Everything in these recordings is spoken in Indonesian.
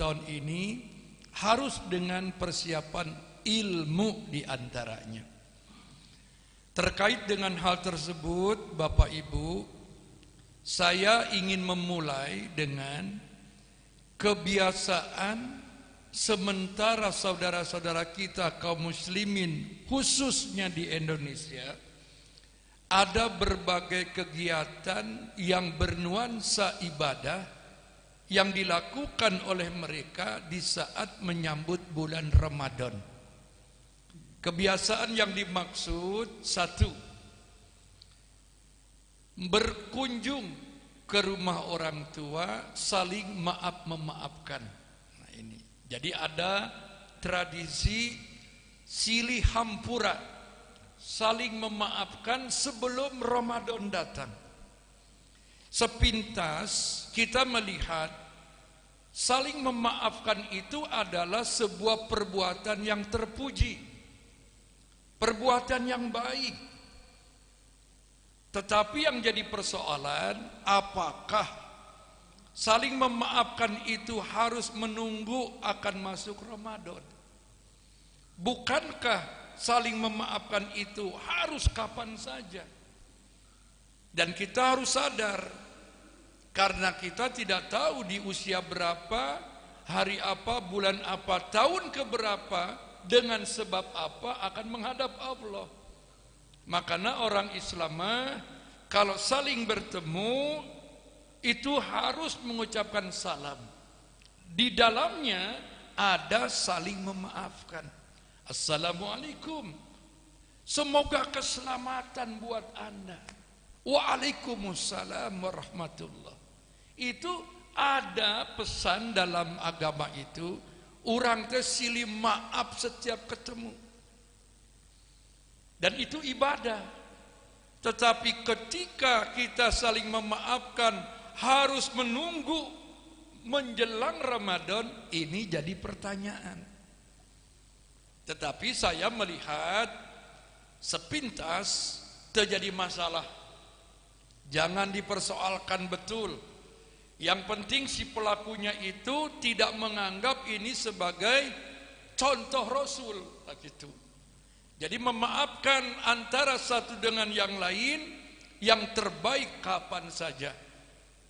tahun ini harus dengan persiapan ilmu diantaranya. Terkait dengan hal tersebut, Bapak Ibu, saya ingin memulai dengan kebiasaan sementara saudara-saudara kita kaum muslimin khususnya di Indonesia ada berbagai kegiatan yang bernuansa ibadah yang dilakukan oleh mereka di saat menyambut bulan Ramadan. Kebiasaan yang dimaksud, satu, berkunjung ke rumah orang tua, saling maaf memaafkan. Nah ini, jadi ada tradisi silih hampura, saling memaafkan sebelum Ramadan datang. Sepintas kita melihat saling memaafkan itu adalah sebuah perbuatan yang terpuji, perbuatan yang baik. Tetapi yang jadi persoalan, apakah saling memaafkan itu harus menunggu akan masuk Ramadan? Bukankah saling memaafkan itu harus kapan saja? Dan kita harus sadar, karena kita tidak tahu di usia berapa, hari apa, bulan apa, tahun keberapa, dengan sebab apa akan menghadap Allah. Makanya orang Islam kalau saling bertemu itu harus mengucapkan salam. Di dalamnya ada saling memaafkan. Assalamualaikum, semoga keselamatan buat Anda. Waalaikumsalam warahmatullah. Itu ada pesan dalam agama itu. Orang teh silih maaf setiap ketemu. Dan itu ibadah. Tetapi ketika kita saling memaafkan harus menunggu menjelang Ramadan, ini jadi pertanyaan. Tetapi saya melihat sepintas terjadi masalah. Jangan dipersoalkan betul. Yang penting si pelakunya itu tidak menganggap ini sebagai contoh Rasul, begitu. Jadi memaafkan antara satu dengan yang lain, yang terbaik kapan saja.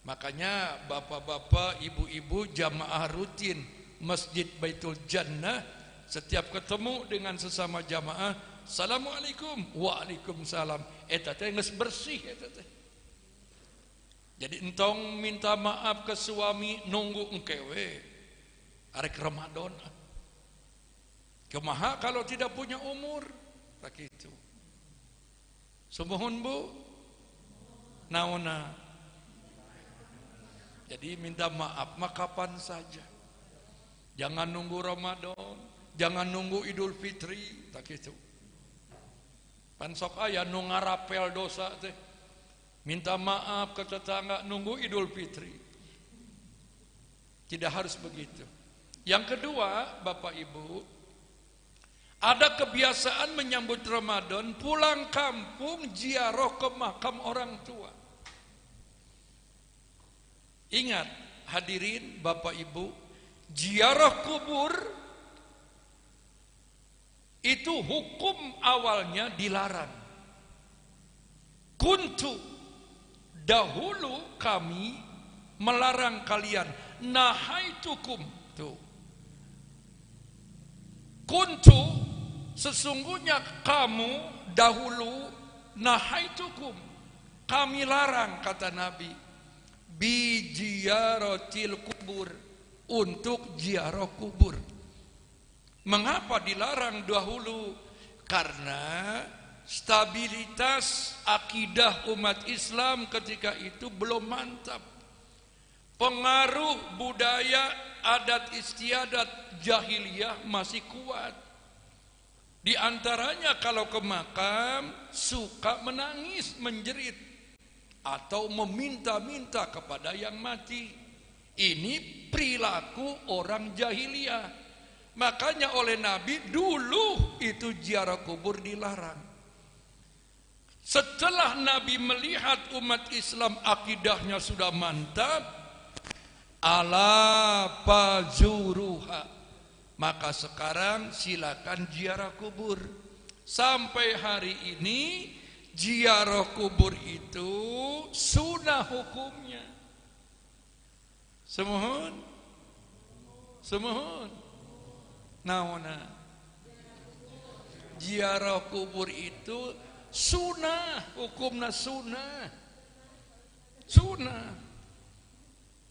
Makanya bapak-bapak, ibu-ibu jamaah rutin Masjid Baitul Jannah, setiap ketemu dengan sesama jamaah, Assalamualaikum, Waalaikumsalam. Eta teh geus bersih eta teh. Jadi entong minta maaf ke suami nunggu engkewe arek Ramadan. Kumaha kalau tidak punya umur? Tak itu. Sumuhun Bu. Naona. Jadi minta maaf mah kapan saja. Jangan nunggu Ramadan, jangan nunggu Idul Fitri, tak itu. Pan sok aya nu ngarapel dosa teh. Minta maaf ke tetangga nunggu Idul Fitri. Tidak harus begitu. Yang kedua, Bapak Ibu, ada kebiasaan menyambut Ramadan pulang kampung ziarah ke makam orang tua. Ingat hadirin Bapak Ibu, ziarah kubur itu hukum awalnya dilarang. Kuntu, dahulu kami melarang kalian, nahaitukum, tuh. Kuntu, sesungguhnya kamu dahulu, nahaitukum, kami larang, kata Nabi, bijiyaratil kubur, untuk ziarah kubur. Mengapa dilarang dahulu? Karena stabilitas akidah umat Islam ketika itu belum mantap. Pengaruh budaya adat istiadat jahiliyah masih kuat. Di antaranya kalau ke makam suka menangis, menjerit atau meminta-minta kepada yang mati. Ini perilaku orang jahiliyah. Makanya oleh Nabi dulu itu ziarah kubur dilarang. Setelah Nabi melihat umat Islam akidahnya sudah mantap, ala fazuruha. Maka sekarang silakan ziarah kubur. Sampai hari ini ziarah kubur itu sunnah hukumnya. Semohon, semohon. Naona ziarah kubur itu sunnah, hukumnya sunnah, sunnah.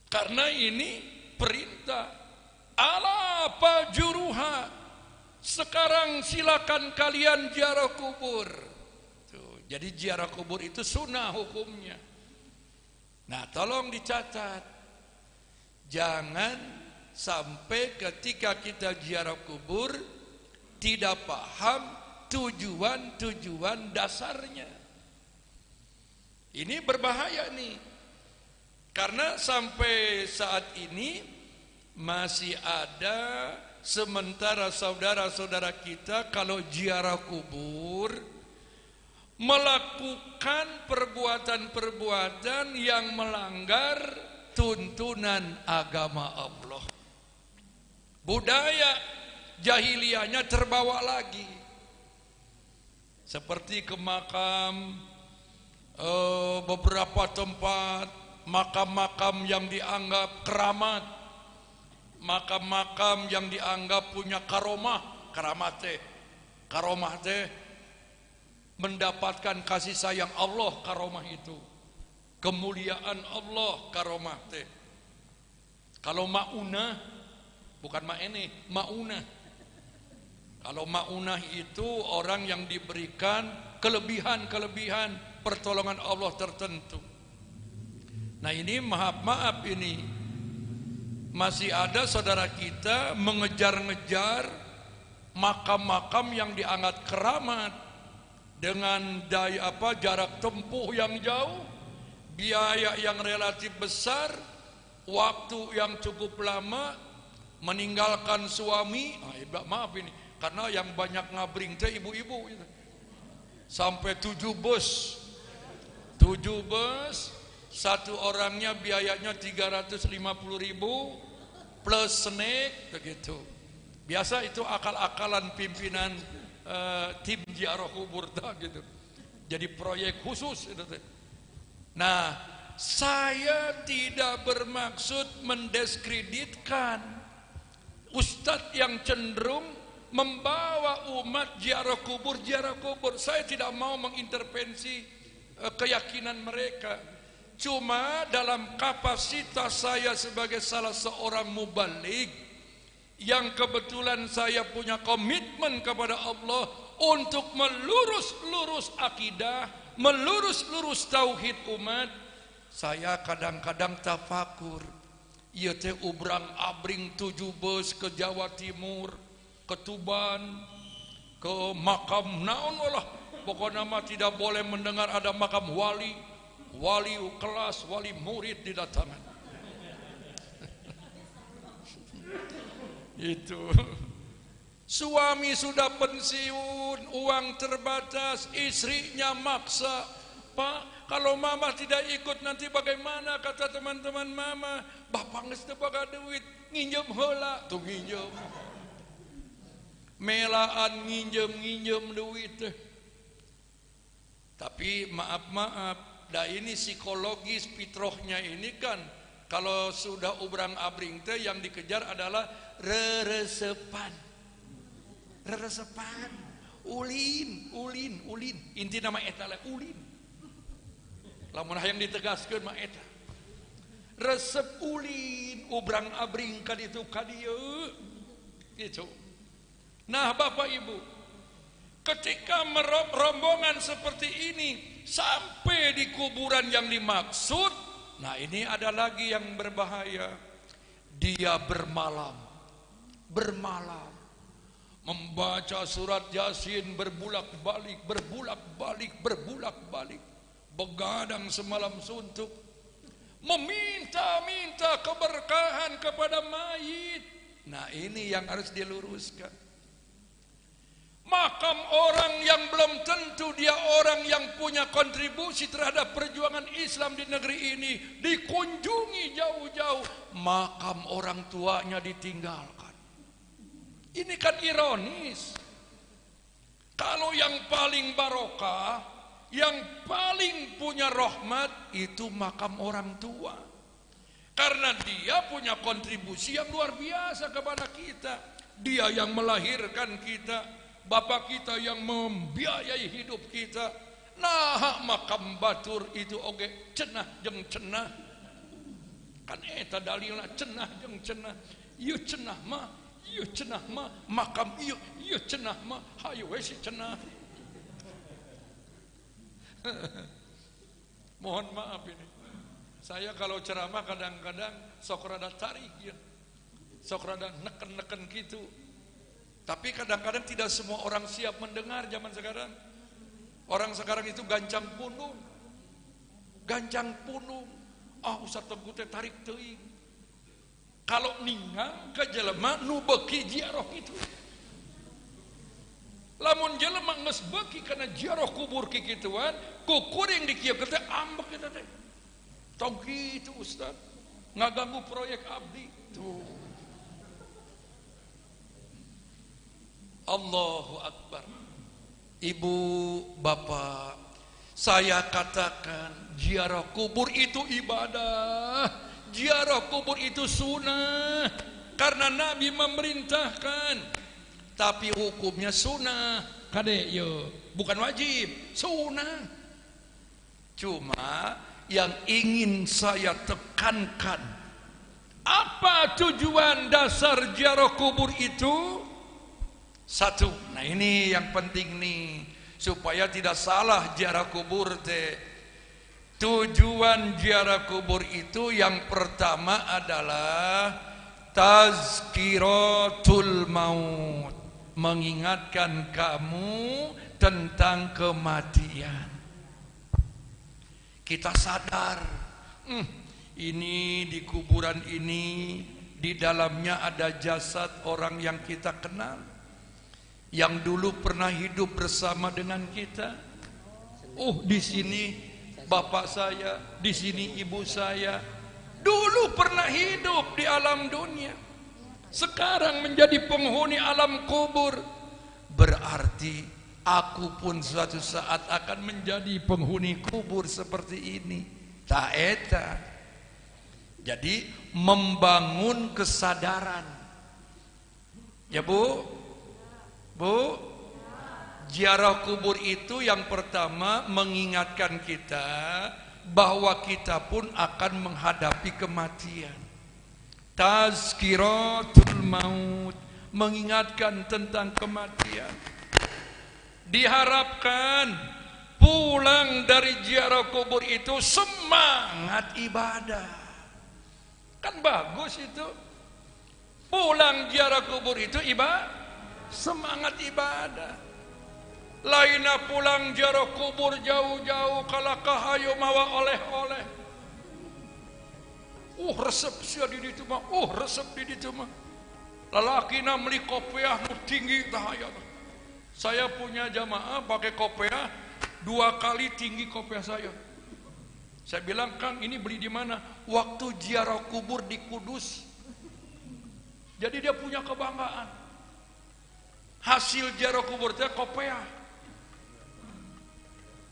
Karena ini perintah. Ala fajuruha. Sekarang silakan kalian ziarah kubur. Tuh, jadi ziarah kubur itu sunnah hukumnya. Nah, tolong dicatat. Jangan sampai ketika kita ziarah kubur tidak paham tujuan-tujuan dasarnya. Ini berbahaya nih. Karena sampai saat ini masih ada sementara saudara-saudara kita kalau ziarah kubur melakukan perbuatan-perbuatan yang melanggar tuntunan agama Allah. Budaya jahiliyahnya terbawa lagi. Seperti ke makam, beberapa tempat makam-makam yang dianggap keramat, makam-makam yang dianggap punya karomah, karomah teh mendapatkan kasih sayang Allah, karomah itu kemuliaan Allah, karomah teh. Kalau maunah bukan maunah. Kalau maunah itu orang yang diberikan kelebihan pertolongan Allah tertentu. Nah, ini maaf ini masih ada saudara kita mengejar-ngejar makam-makam yang dianggap keramat dengan jarak tempuh yang jauh, biaya yang relatif besar, waktu yang cukup lama, meninggalkan suami. Maaf ini, karena yang banyak ngabring teh ibu-ibu itu. Sampai 7 bus, satu orangnya biayanya 350.000 plus snack begitu. Biasa itu akal-akalan pimpinan tim ziarah kubur gitu. Jadi proyek khusus itu. Nah, saya tidak bermaksud mendiskreditkan ustadz yang cenderung membawa umat ziarah kubur. Saya tidak mau mengintervensi keyakinan mereka. Cuma dalam kapasitas saya sebagai salah seorang mubaligh yang kebetulan saya punya komitmen kepada Allah untuk melurus akidah, melurus tauhid umat, saya kadang-kadang tafakur. Ieu teh ubrang-abring 7 bus ke Jawa Timur, ke Tuban, ke makam naon ulah. Pokoknya mah tidak boleh mendengar ada makam wali kelas, wali murid didatangan. Itu suami sudah pensiun, uang terbatas, istrinya maksa, Pak, kalau mama tidak ikut nanti bagaimana, kata teman-teman mama. Bapak geus teu boga duit, nginjem heula, tuh nginjem. Melaan nginjem duit. Tapi maaf, ini psikologis fitrahnya ini kan, kalau sudah ubrang-abring teh yang dikejar adalah reresepan, ulin, inti nama eta ulin. Lamun hayang ditegaskeun mah eta. Resep ulin, ubrang-abring ka ditu ka dieu. Gitu. Nah, Bapak Ibu, ketika rombongan seperti ini sampai di kuburan yang dimaksud, nah ini ada lagi yang berbahaya. Dia bermalam, membaca surat Yasin berbulak-balik, begadang semalam suntuk, meminta keberkahan kepada mayit. Nah ini yang harus diluruskan. Makam orang yang belum tentu dia orang yang punya kontribusi terhadap perjuangan Islam di negeri ini dikunjungi jauh-jauh, makam orang tuanya ditinggalkan. Ini kan ironis. Kalau yang paling barokah, yang paling punya rahmat itu makam orang tua, karena dia punya kontribusi yang luar biasa kepada kita. Dia yang melahirkan kita, bapak kita yang membiayai hidup kita. Nah, makam batur itu oge cenah jeung cenah. Kan eta dalilna cenah jeung cenah. Ieu cenah mah makam ieu cenah mah hayu we si cenah. Mohon maaf ini. Saya kalau ceramah kadang-kadang sok rada tarik ya. Sok rada neken-neken gitu. Tapi kadang-kadang tidak semua orang siap mendengar zaman sekarang. Orang sekarang itu gancang punung. Gancang punung. Ustaz Teguh teh tarik teuing. Kalau ningang ke jelema nu beuki ziarah itu. Lamun jelema geus beuki kana ziarah kubur kikituan, ku kuring dikieukeun teh ambek eta teh. Tong kitu Ustaz. Ngaganggu proyek abdi. Tuh. Allahu Akbar. Ibu, bapak, saya katakan ziarah kubur itu ibadah, ziarah kubur itu sunnah, karena Nabi memerintahkan. Tapi hukumnya sunnah, kade yo, bukan wajib, sunnah. Cuma yang ingin saya tekankan, apa tujuan dasar ziarah kubur itu? Satu, nah ini yang penting nih, supaya tidak salah ziarah kubur teh. Tujuan ziarah kubur itu yang pertama adalah tazkiratul maut, mengingatkan kamu tentang kematian. Kita sadar, ini di kuburan ini, di dalamnya ada jasad orang yang kita kenal, yang dulu pernah hidup bersama dengan kita. Di sini bapak saya, di sini ibu saya, dulu pernah hidup di alam dunia, sekarang menjadi penghuni alam kubur. Berarti aku pun suatu saat akan menjadi penghuni kubur seperti ini. Tak eta. Jadi membangun kesadaran. Ya Bu, ziarah kubur itu yang pertama mengingatkan kita bahwa kita pun akan menghadapi kematian. Tazkiratul maut, mengingatkan tentang kematian. Diharapkan pulang dari ziarah kubur itu semangat ibadah. Kan bagus itu. Pulang ziarah kubur itu ibadah, semangat ibadah. Laina pulang ziarah kubur jauh-jauh kala kahayu mawa oleh-oleh. Resep sia di ditu mah, resep di ditu mah. Lalakina meuli kopiah nu tinggi tahaya. Saya punya jamaah pakai kopiah 2 kali tinggi kopiah saya. Saya bilang, "Kang, ini beli di mana?" Waktu ziarah kubur di Kudus. Jadi dia punya kebanggaan. Hasil ziarah kubur teh kopiah.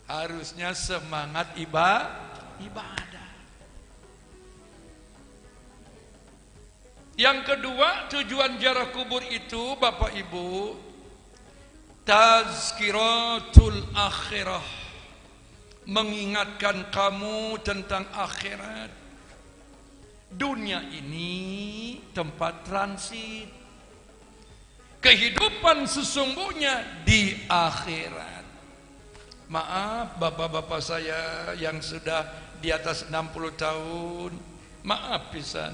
Harusnya semangat ibadah. Yang kedua, tujuan ziarah kubur itu Bapak Ibu, tazkiratul akhirah, mengingatkan kamu tentang akhirat. Dunia ini tempat transit. Kehidupan sesungguhnya di akhirat. Maaf bapak-bapak saya yang sudah di atas 60 tahun, maaf pisan.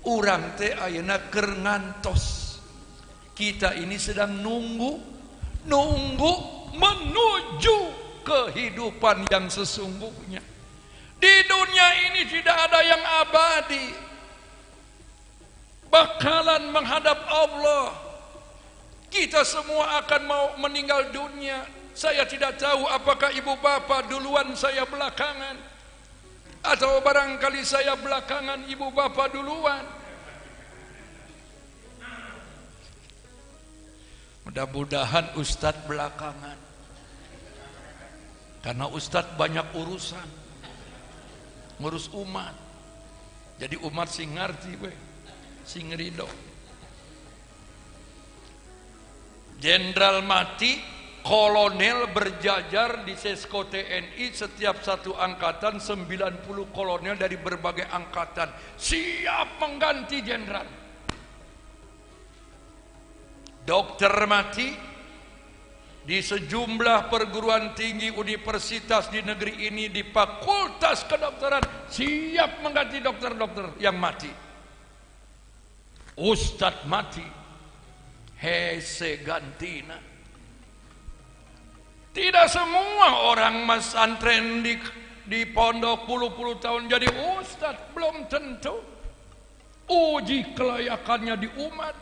Urang teh ayeuna keur ngantos. Kita ini sedang nunggu menuju kehidupan yang sesungguhnya. Di dunia ini tidak ada yang abadi. Bakalan menghadap Allah. Kita semua akan mau meninggal dunia. Saya tidak tahu apakah ibu bapak duluan, saya belakangan, atau barangkali saya belakangan ibu bapak duluan. Mudah-mudahan Ustadz belakangan, karena Ustadz banyak urusan, ngurus umat. Jadi umat sing ngerti we, sing ridho. Jenderal mati, kolonel berjajar di Sesko TNI, setiap satu angkatan 90 kolonel dari berbagai angkatan siap mengganti jenderal. Dokter mati di sejumlah perguruan tinggi universitas di negeri ini, di fakultas kedokteran siap mengganti dokter-dokter yang mati. Ustadz mati, hese gantina. Tidak semua orang pesantren di pondok puluh-puluh tahun jadi ustadz, belum tentu. Uji kelayakannya di umat,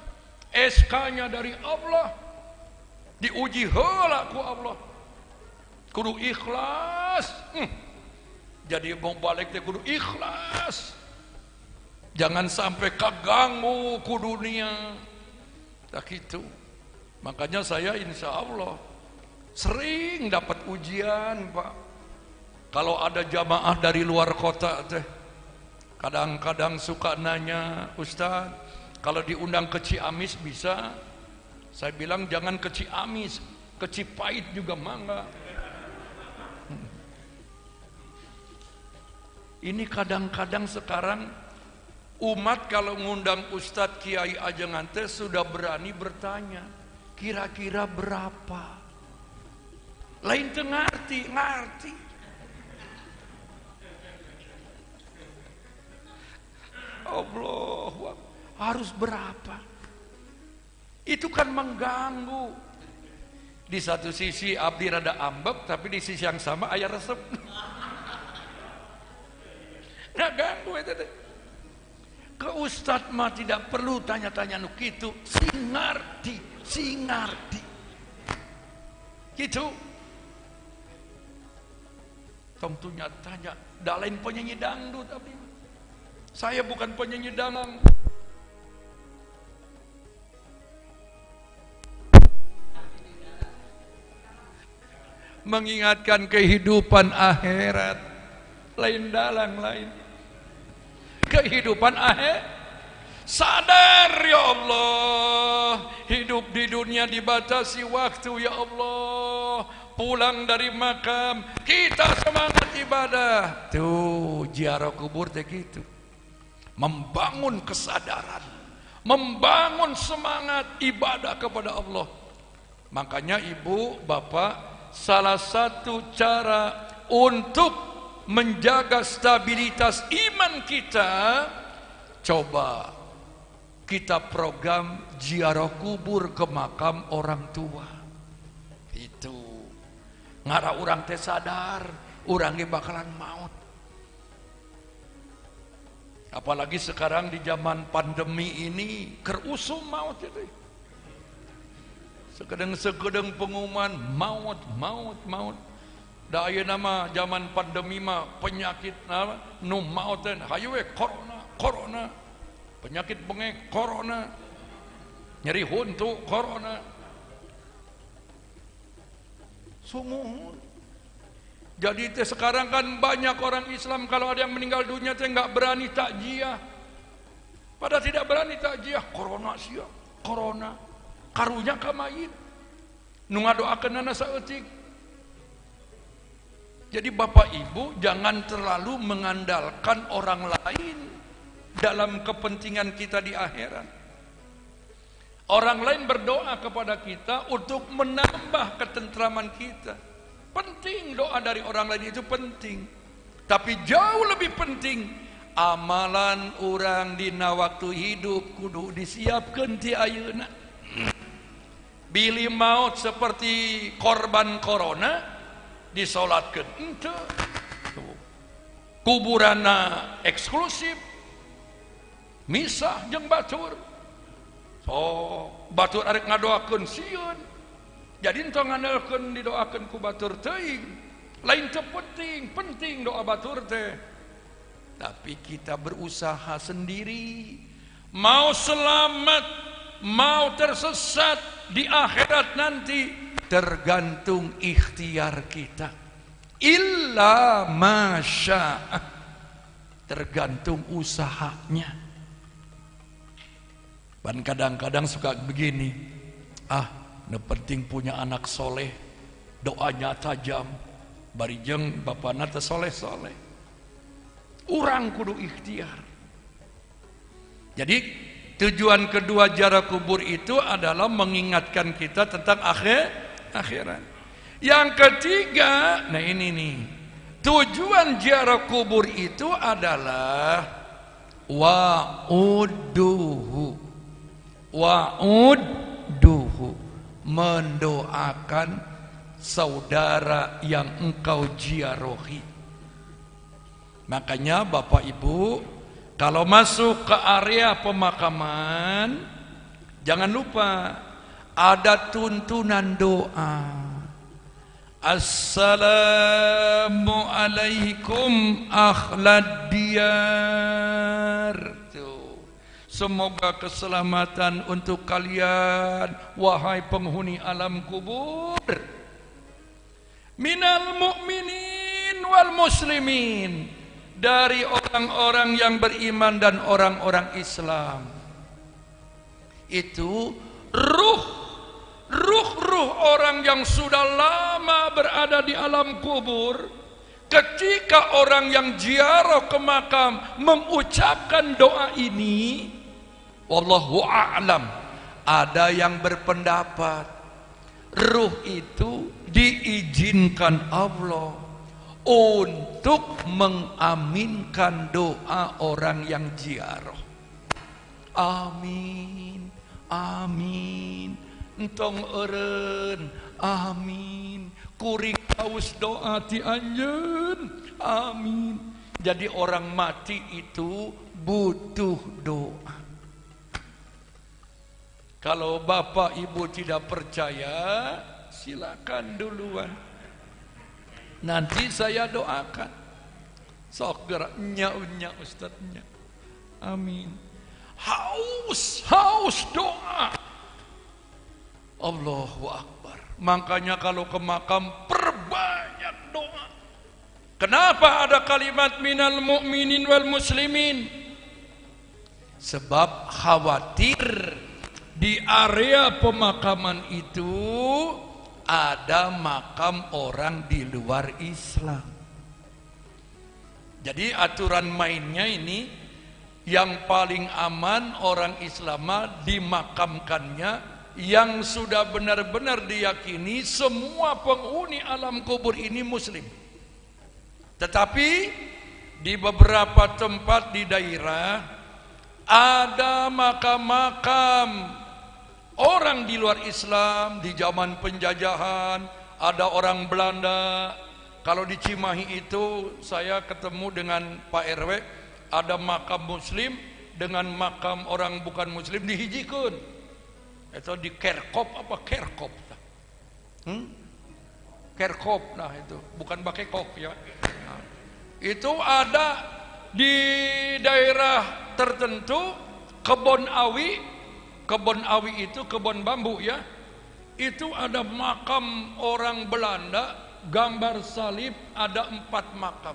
SK-nya dari Allah, diuji heula ku Allah. Kudu ikhlas. Jadi mau balik teh kudu ikhlas. Jangan sampai kaganggu ku dunia. Tak gitu. Makanya saya insya Allah sering dapat ujian, Pak. Kalau ada jamaah dari luar kota teh, kadang-kadang suka nanya, Ustaz, kalau diundang ke Ciamis bisa? Saya bilang jangan ke Ciamis, ke Cipait juga mangga. Ini kadang-kadang sekarang umat kalau ngundang Ustadz Kiai Ajengan teh sudah berani bertanya, kira-kira berapa? Lain teu ngarti. Allah, harus berapa? Itu kan mengganggu. Di satu sisi abdi rada ambek, tapi di sisi yang sama aya resep. Nggak ganggu itu deh. Ke Ustadz mah tidak perlu tanya-tanya nu kitu, sing ngarti. Gitu. Tong tanya, da lain penyanyi dangdut abdi. Saya bukan penyanyi dangdut. Mengingatkan kehidupan akhirat, lain dalang lain. Kehidupan akhirat, sadar ya Allah, hidup di dunia dibatasi waktu ya Allah. Pulang dari makam kita semangat ibadah. Tuh ziarah kubur teh gitu. Membangun kesadaran, membangun semangat ibadah kepada Allah. Makanya ibu, bapak, salah satu cara untuk menjaga stabilitas iman kita, coba kita program ziarah kubur ke makam orang tua. Itu ngara orang teh sadar urangnya bakalan maut. Apalagi sekarang di zaman pandemi ini kerusum maut itu. Sekedeng pengumuman maut. Da ayeuna mah zaman pandemi mah penyakit nu mauten hayu we corona. Penyakit bengek corona. Nyeri huntu corona. Sungguh. Jadi sekarang kan banyak orang Islam kalau ada yang meninggal dunia teh nggak berani takziah. Pada tidak berani takziah, corona sia, corona. Karunya ka mayit. Nu ngadoakeunana saeutik. Jadi Bapak Ibu jangan terlalu mengandalkan orang lain dalam kepentingan kita di akhirat. Orang lain berdoa kepada kita untuk menambah ketentraman kita. Penting doa dari orang lain itu penting. Tapi jauh lebih penting amalan orang dina waktu hidup kudu disiapkeun ti ayeuna. Bili maut seperti korban corona disolatkeun henteu. Kuburanna eksklusif. Misah jeung batur. Oh, batur arek ngadoakeun sieun. Jadi entong ngandalkeun didoakeun ku batur teuing. Lain teu penting, penting doa batur teh. Tapi kita berusaha sendiri. Mau selamat, mau tersesat di akhirat nanti tergantung ikhtiar kita. Illa masya, tergantung usahanya. Dan kadang-kadang suka begini, penting punya anak soleh, doanya tajam, barijeng bapana teh soleh-soleh. Urang kudu ikhtiar. Jadi tujuan kedua ziarah kubur itu adalah mengingatkan kita tentang akhirat. Yang ketiga, nah ini nih, tujuan ziarah kubur itu adalah wa'udduhu, mendoakan saudara yang engkau ziarahi. Makanya Bapak Ibu, kalau masuk ke area pemakaman, jangan lupa ada tuntunan doa. Assalamualaikum akhlad diyar. Semoga keselamatan untuk kalian, wahai penghuni alam kubur. Minal mu'minin wal muslimin, dari orang-orang yang beriman dan orang-orang Islam. Itu ruh orang yang sudah lama berada di alam kubur. Ketika orang yang ziarah ke makam mengucapkan doa ini, wallahu a'lam, ada yang berpendapat ruh itu diizinkan Allah untuk mengaminkan doa orang yang ziarah. Amin, amin, entong eureun, amin, kuring kaus doa ti anjeun, amin. Jadi orang mati itu butuh doa. Kalau Bapak Ibu tidak percaya, silakan duluan. Nanti saya doakan. Sok gerak nya ustadznya. Amin. Haus doa. Allahu Akbar. Makanya kalau ke makam perbanyak doa. Kenapa ada kalimat minal mu'minin wal muslimin? Sebab khawatir di area pemakaman itu ada makam orang di luar Islam. Jadi aturan mainnya ini, yang paling aman orang Islam dimakamkannya yang sudah benar-benar diyakini semua penghuni alam kubur ini muslim. Tetapi di beberapa tempat di daerah ada makam-makam orang di luar Islam. Di zaman penjajahan ada orang Belanda. Kalau di Cimahi itu saya ketemu dengan Pak RW, ada makam muslim dengan makam orang bukan muslim dihijikeun. Itu di Kerkop apa Kerkop? Kerkop, nah itu bukan pakai kok ya. Nah, itu ada di daerah tertentu, kebon awi itu kebon bambu ya. Itu ada makam orang Belanda, gambar salib, ada 4 makam.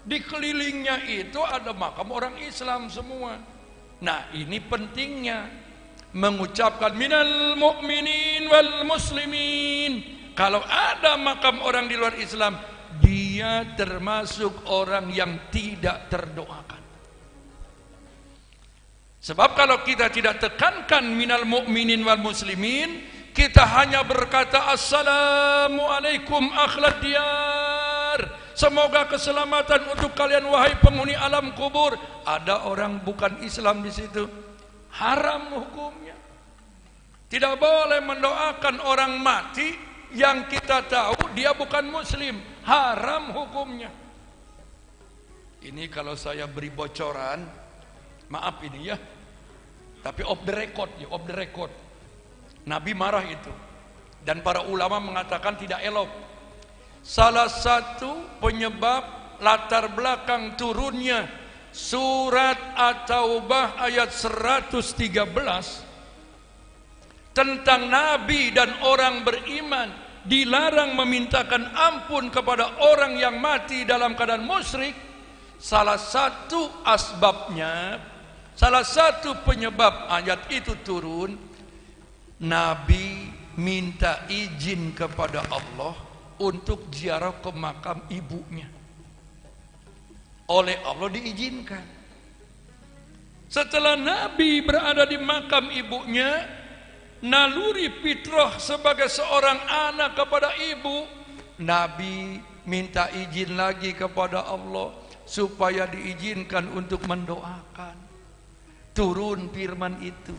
Di kelilingnya itu ada makam orang Islam semua. Nah ini pentingnya mengucapkan minal mu'minin wal muslimin. Kalau ada makam orang di luar Islam, dia termasuk orang yang tidak terdoakan. Sebab kalau kita tidak tekankan minal mu'minin wal muslimin, kita hanya berkata assalamualaikum akhlad diyar, semoga keselamatan untuk kalian wahai penghuni alam kubur. Ada orang bukan Islam di situ, haram hukumnya. Tidak boleh mendoakan orang mati yang kita tahu dia bukan muslim, haram hukumnya. Ini kalau saya beri bocoran, maaf ini ya, Tapi off the record, ya, off the record. Nabi marah itu. Dan para ulama mengatakan tidak elok. Salah satu penyebab latar belakang turunnya surat At-Taubah ayat 113 tentang Nabi dan orang beriman dilarang memintakan ampun kepada orang yang mati dalam keadaan musyrik. Salah satu asbabnya, salah satu penyebab ayat itu turun, Nabi minta izin kepada Allah untuk ziarah ke makam ibunya. Oleh Allah diizinkan. Setelah Nabi berada di makam ibunya, naluri fitrah sebagai seorang anak kepada ibu, Nabi minta izin lagi kepada Allah supaya diizinkan untuk mendoakan. Turun firman itu,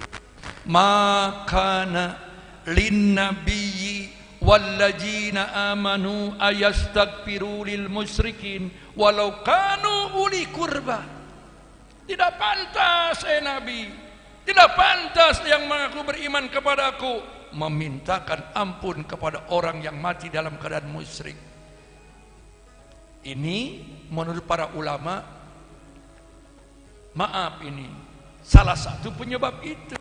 makana lin nabiyyi walladzina amanu ayastaghfiru lil musyrikin walau kanu uli qurba. Tidak pantas Nabi, tidak pantas yang mengaku beriman kepadaku memintakan ampun kepada orang yang mati dalam keadaan musyrik. Ini menurut para ulama, maaf, ini salah satu penyebab itu.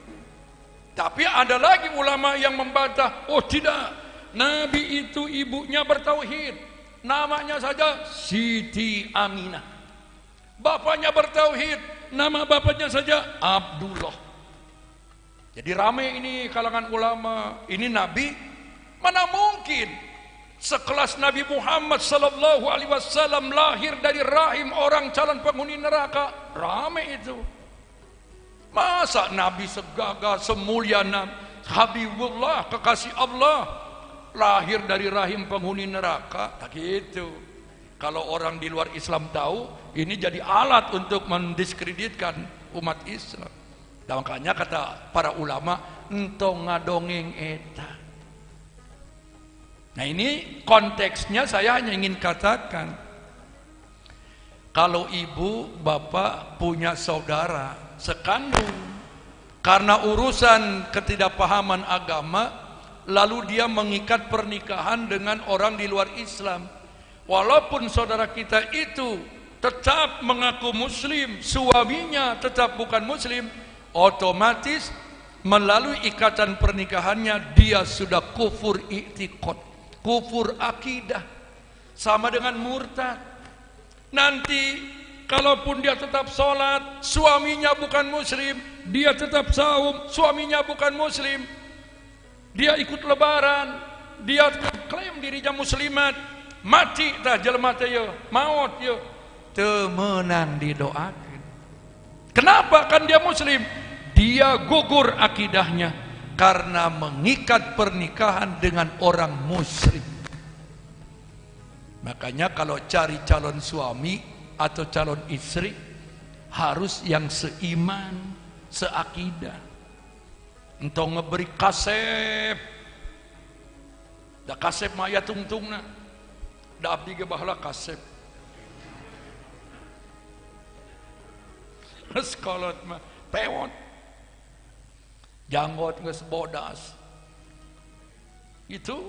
Tapi ada lagi ulama yang membantah, oh tidak, Nabi itu ibunya bertauhid, namanya saja Siti Aminah. Bapaknya bertauhid, nama bapaknya saja Abdullah. Jadi ramai ini kalangan ulama, ini Nabi, mana mungkin sekelas Nabi Muhammad sallallahu alaihi wasallam lahir dari rahim orang calon penghuni neraka. Ramai itu. Masa Nabi segagah semulia Habibullah, kekasih Allah, lahir dari rahim penghuni neraka? Tak gitu. Kalau orang di luar Islam tahu, ini jadi alat untuk mendiskreditkan umat Islam. Dan makanya kata para ulama, entong ngadongeng eta. Nah ini konteksnya saya hanya ingin katakan, kalau ibu bapak punya saudara sekandung, karena urusan ketidakpahaman agama, lalu dia mengikat pernikahan dengan orang di luar Islam, walaupun saudara kita itu tetap mengaku muslim, suaminya tetap bukan muslim, otomatis melalui ikatan pernikahannya dia sudah kufur i'tiqad, kufur akidah, sama dengan murtad. Nanti kalaupun dia tetap sholat, suaminya bukan muslim, dia tetap saum, suaminya bukan muslim, dia ikut lebaran, dia klaim dirinya muslimat, mati dah jelema teh ye, maut ye, teu meunang didoakeun. Kenapa? Kan dia muslim, dia gugur akidahnya karena mengikat pernikahan dengan orang musyrik. Makanya kalau cari calon suami atau calon istri harus yang seiman, seakidah. Entong ngeberi kasep, da kasep maya tungtungna, da abdi ge baheula kasep. Sekolot mah pewot, janggot geus bodas. Itu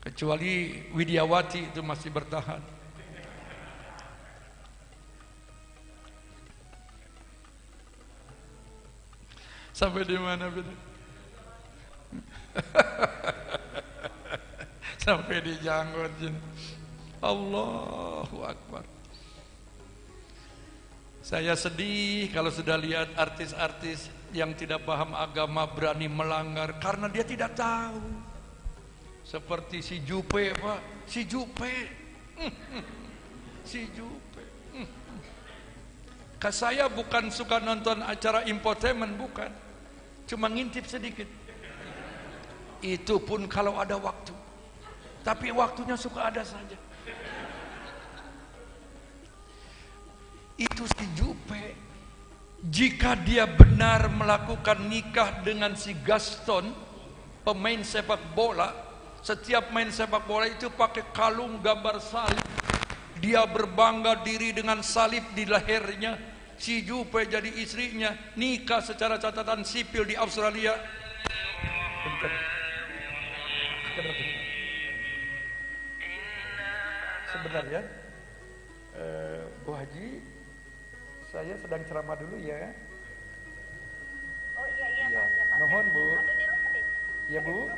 kecuali Widyawati itu masih bertahan. Sampai di mana betul? Sampai di janggot. Allahu Akbar. Saya sedih kalau sudah lihat artis-artis yang tidak paham agama berani melanggar karena dia tidak tahu. Seperti si Jupe, Pak, si Jupe, si Jupe. Saya bukan suka nonton acara infotainment, bukan, cuma ngintip sedikit. Itu pun kalau ada waktu, tapi waktunya suka ada saja. Itu si Jupe, jika dia benar melakukan nikah dengan si Gaston, pemain sepak bola, setiap main sepak bola itu pakai kalung gambar salib. Dia berbangga diri dengan salib di lehernya. si Jupe jadi istrinya, nikah secara catatan sipil di Australia. Sebenarnya Bu Haji, saya sedang ceramah dulu ya. Oh iya Ya. Pak. Nuhun Bu. Ada di rumah nih. Ya Bu.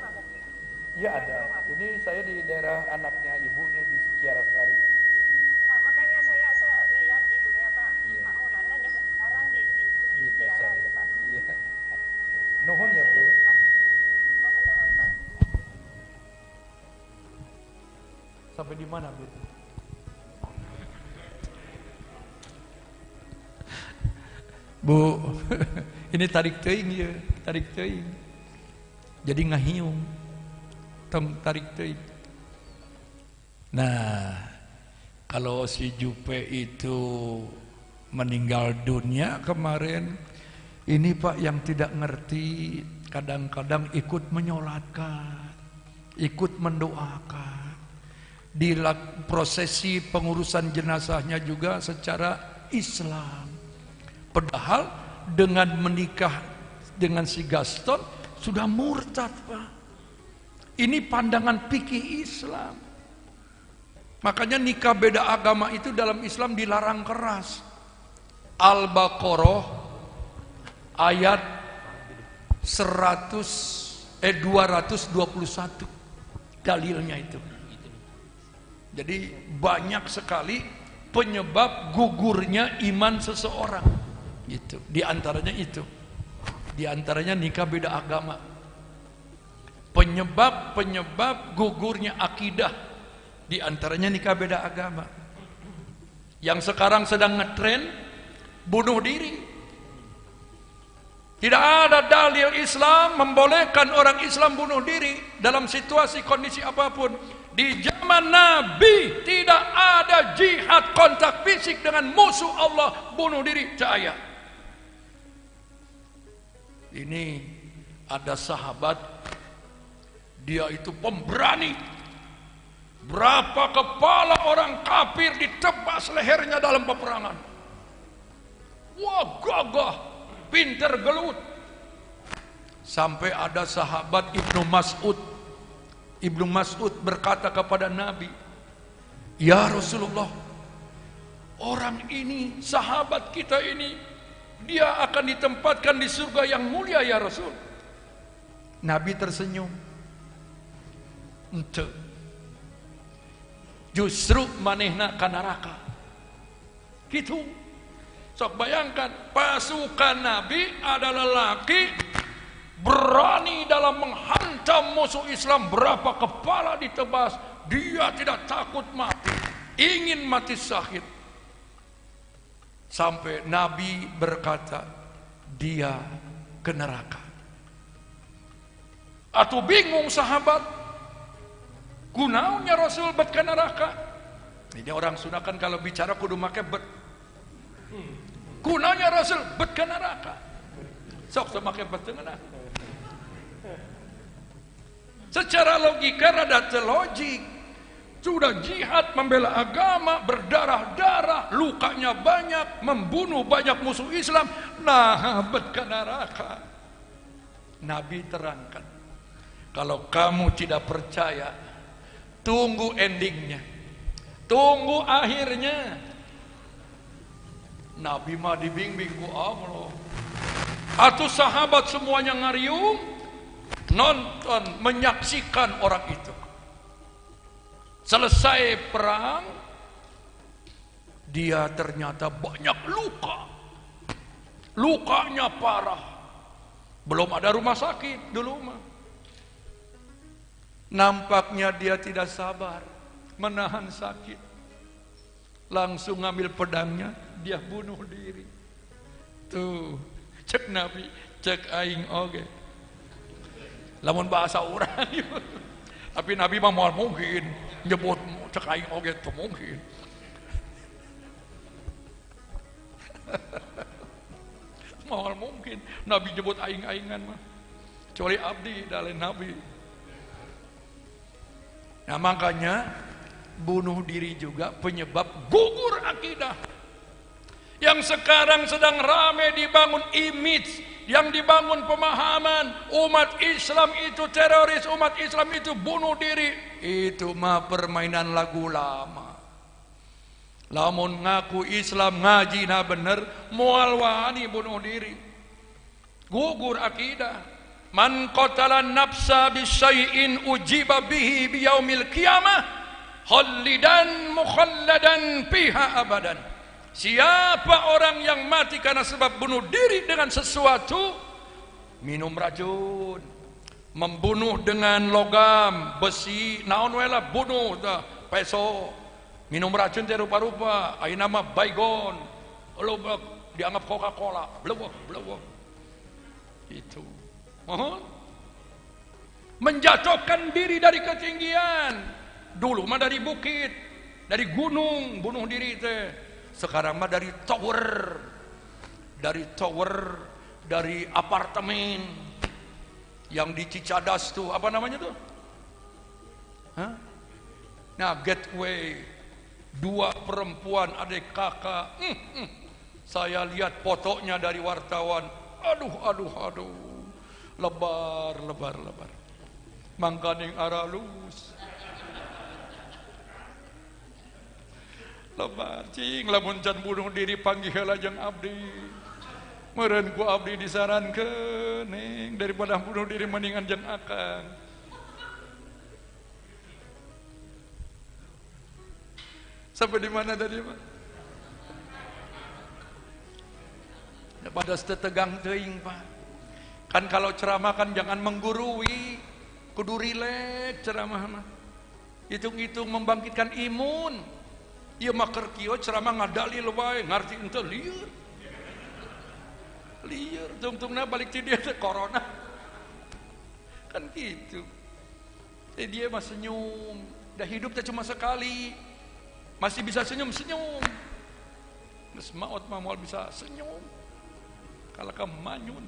Ya ada. Ini saya di daerah anaknya Ibu nih di Kiarasari. Pak, makanya saya lihat itunya Pak. Iya. Pak Maulana nyebut sekarang di Tiara Dasar. ya Pak. Iya. Nuhun ya Bu. Mohon doa Pak. Sampai di mana Bu? Bu, ini tarik teuing ya, tarik teuing. Jadi ngahiung. Tong tarik teuing. Nah, kalau si Jupe itu meninggal dunia kemarin, ini Pak yang tidak ngerti kadang-kadang ikut menyolatkan, ikut mendoakan. Di prosesi pengurusan jenazahnya juga secara Islam. Padahal dengan menikah dengan si Gaston sudah murtad Pak. Ini pandangan fikih Islam. Makanya nikah beda agama itu dalam Islam dilarang keras. Al-Baqarah ayat 221 dalilnya itu. Jadi banyak sekali penyebab gugurnya iman seseorang. Itu, di antaranya itu. Di antaranya nikah beda agama. Penyebab gugurnya akidah, di antaranya nikah beda agama. Yang sekarang sedang ngetren bunuh diri. Tidak ada dalil Islam membolehkan orang Islam bunuh diri dalam situasi kondisi apapun. Di zaman Nabi tidak ada jihad kontak fisik dengan musuh Allah, bunuh diri cahaya. Ini ada sahabat, dia itu pemberani. Berapa kepala orang kafir ditebas lehernya dalam peperangan. Wah, gagah, pinter gelut. Sampai ada sahabat Ibnu Mas'ud. Ibnu Mas'ud berkata kepada Nabi, "Ya Rasulullah, orang ini, sahabat kita ini, dia akan ditempatkan di surga yang mulia ya Rasul." Nabi tersenyum. Ente justru manehna ka neraka. Gitu. Sok bayangkan, pasukan Nabi adalah lelaki berani dalam menghantam musuh Islam, berapa kepala ditebas, dia tidak takut mati, ingin mati syahid. Sampai Nabi berkata, dia ke neraka. Atau bingung sahabat, kunaonnya Rasul bet ke neraka. Ini orang Sunda kan kalau bicara kudu make bet. Kunaonnya Rasul bet ke neraka. Sok make bet tengah. Secara logika rada telogik. Sudah jihad membela agama, berdarah-darah, lukanya banyak, membunuh banyak musuh Islam, nah bet ke neraka. Nabi terangkan, kalau kamu tidak percaya, tunggu endingnya, tunggu akhirnya. Nabi mah dibimbing ku Allah. Atuh sahabat semuanya ngariung, nonton, menyaksikan orang itu. Selesai perang, dia ternyata banyak luka. Lukanya parah. Belum ada rumah sakit dulu mah. Nampaknya dia tidak sabar menahan sakit. Langsung ngambil pedangnya, dia bunuh diri. Tuh, cek Nabi, cek aing oge. Lamun bahasa orang. Tapi Nabi mah moal mungkin nyebut cek aing oge teu mungkin. Moal mungkin Nabi nyebut aing-aingan mah. Kecuali abdi dalain Nabi. Nah makanya bunuh diri juga penyebab gugur akidah. Yang sekarang sedang rame dibangun image, yang dibangun pemahaman umat Islam itu teroris, umat Islam itu bunuh diri. Itu mah permainan lagu lama. Lamun ngaku Islam ngaji na bener, moal wani bunuh diri. Gugur akidah. Man qatala nafsa bisyai'in ujiba bihi biyaumil qiyamah khalidan mukhalladan fiha abadan. Siapa orang yang mati karena sebab bunuh diri dengan sesuatu, minum racun, membunuh dengan logam, besi, naon wela bunuh dah, peso, minum racun teh rupa-rupa, aya nama baygon, lobak dianggap Coca-Cola, blewek. Itu. Mohon menjatuhkan diri dari ketinggian. Dulu mah dari bukit, dari gunung bunuh diri teh. Sekarang mah dari tower, dari apartemen yang di Cicadas tuh, apa namanya tuh? Hah? Nah, Gateway, 2 perempuan adik kakak. Saya lihat fotonya dari wartawan. Aduh. Lebar. Mangkaning aralus. Lebar cing, lamun can bunuh diri panggih heula jeung abdi. Meureun ku abdi disarankeun ning daripada bunuh diri mendingan jeung akang. Sampai di mana tadi, Pak? Pada tetegang teuing, Pak. Kan kalau ceramah kan jangan menggurui, kudu rileks ceramah mah. Hitung-hitung membangkitkan imun. Ieu mah keur kieu ceramah ngadalil wae, ngarti henteu lieur. Tungtungna balik ti dia teh corona. Kan gitu. Dia mah senyum, dah hidup teh cuma sekali. Masih bisa senyum. Geus maot mah moal bisa senyum. Kalau kamu manyun.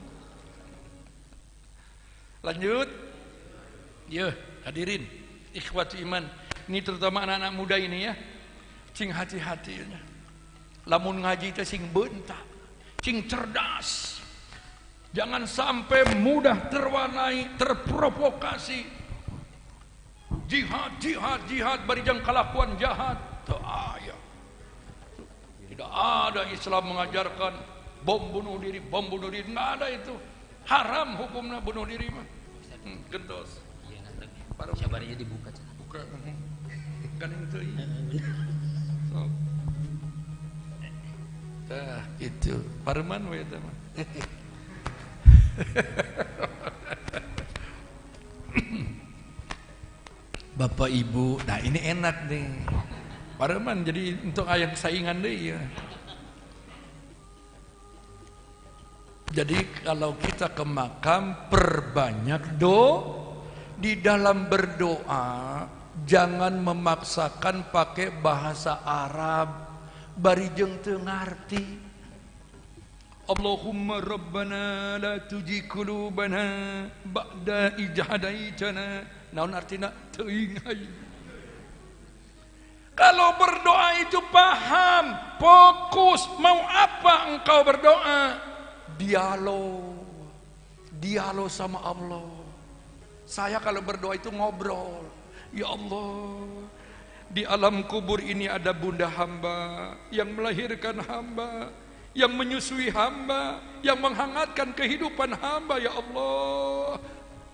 Lanjut. Ya, hadirin, ikhwati iman. Ini terutama anak-anak muda ini ya. Cing hati-hatinya. Lamun ngaji teh sing bentak, cing cerdas. Jangan sampai mudah terwarnai, terprovokasi. Jihad barijang kelakuan jahat. Teu aya. Tidak ada Islam mengajarkan bom bunuh diri, enggak ada itu. Haram hukumnya bunuh diri mah. Gentos. Sabarnya dibuka. Buka. Kan itu. Tah, itu Parman we eta mah. Bapak Ibu, nah ini enak nih. Parman jadi untuk ayam saingan deh ya. Jadi kalau kita ke makam perbanyak di dalam berdoa. Jangan memaksakan pakai bahasa Arab barijeng teu ngarti. Allahumma rabbana la tujigh qulubana ba'da idh hadaitana. Naon artina teuing aing. Kalau berdoa itu paham, fokus, mau apa engkau berdoa? Dialog sama Allah. Saya kalau berdoa itu ngobrol. Ya Allah, di alam kubur ini ada bunda hamba yang melahirkan hamba, yang menyusui hamba, yang menghangatkan kehidupan hamba. Ya Allah,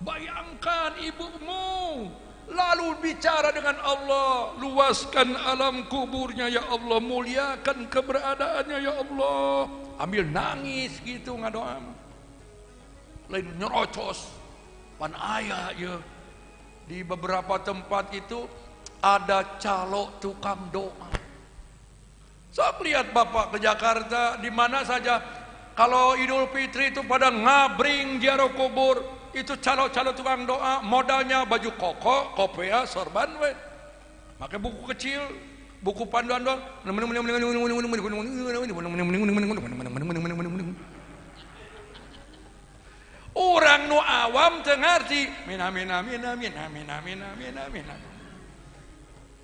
bayangkan ibumu lalu bicara dengan Allah, luaskan alam kuburnya ya Allah, muliakan keberadaannya ya Allah. Ambil nangis gitu ngadoa, lain nyerocos pan aya ya. Di beberapa tempat itu ada calo tukang doa. Saya lihat Bapak ke Jakarta, di mana saja kalau Idul Fitri itu pada ngabring ziarah kubur, itu calo-calo tukang doa, modalnya baju koko, kopea, sorban we. Pakai buku kecil, buku panduan doang. Orang nu awam teu ngarti amin.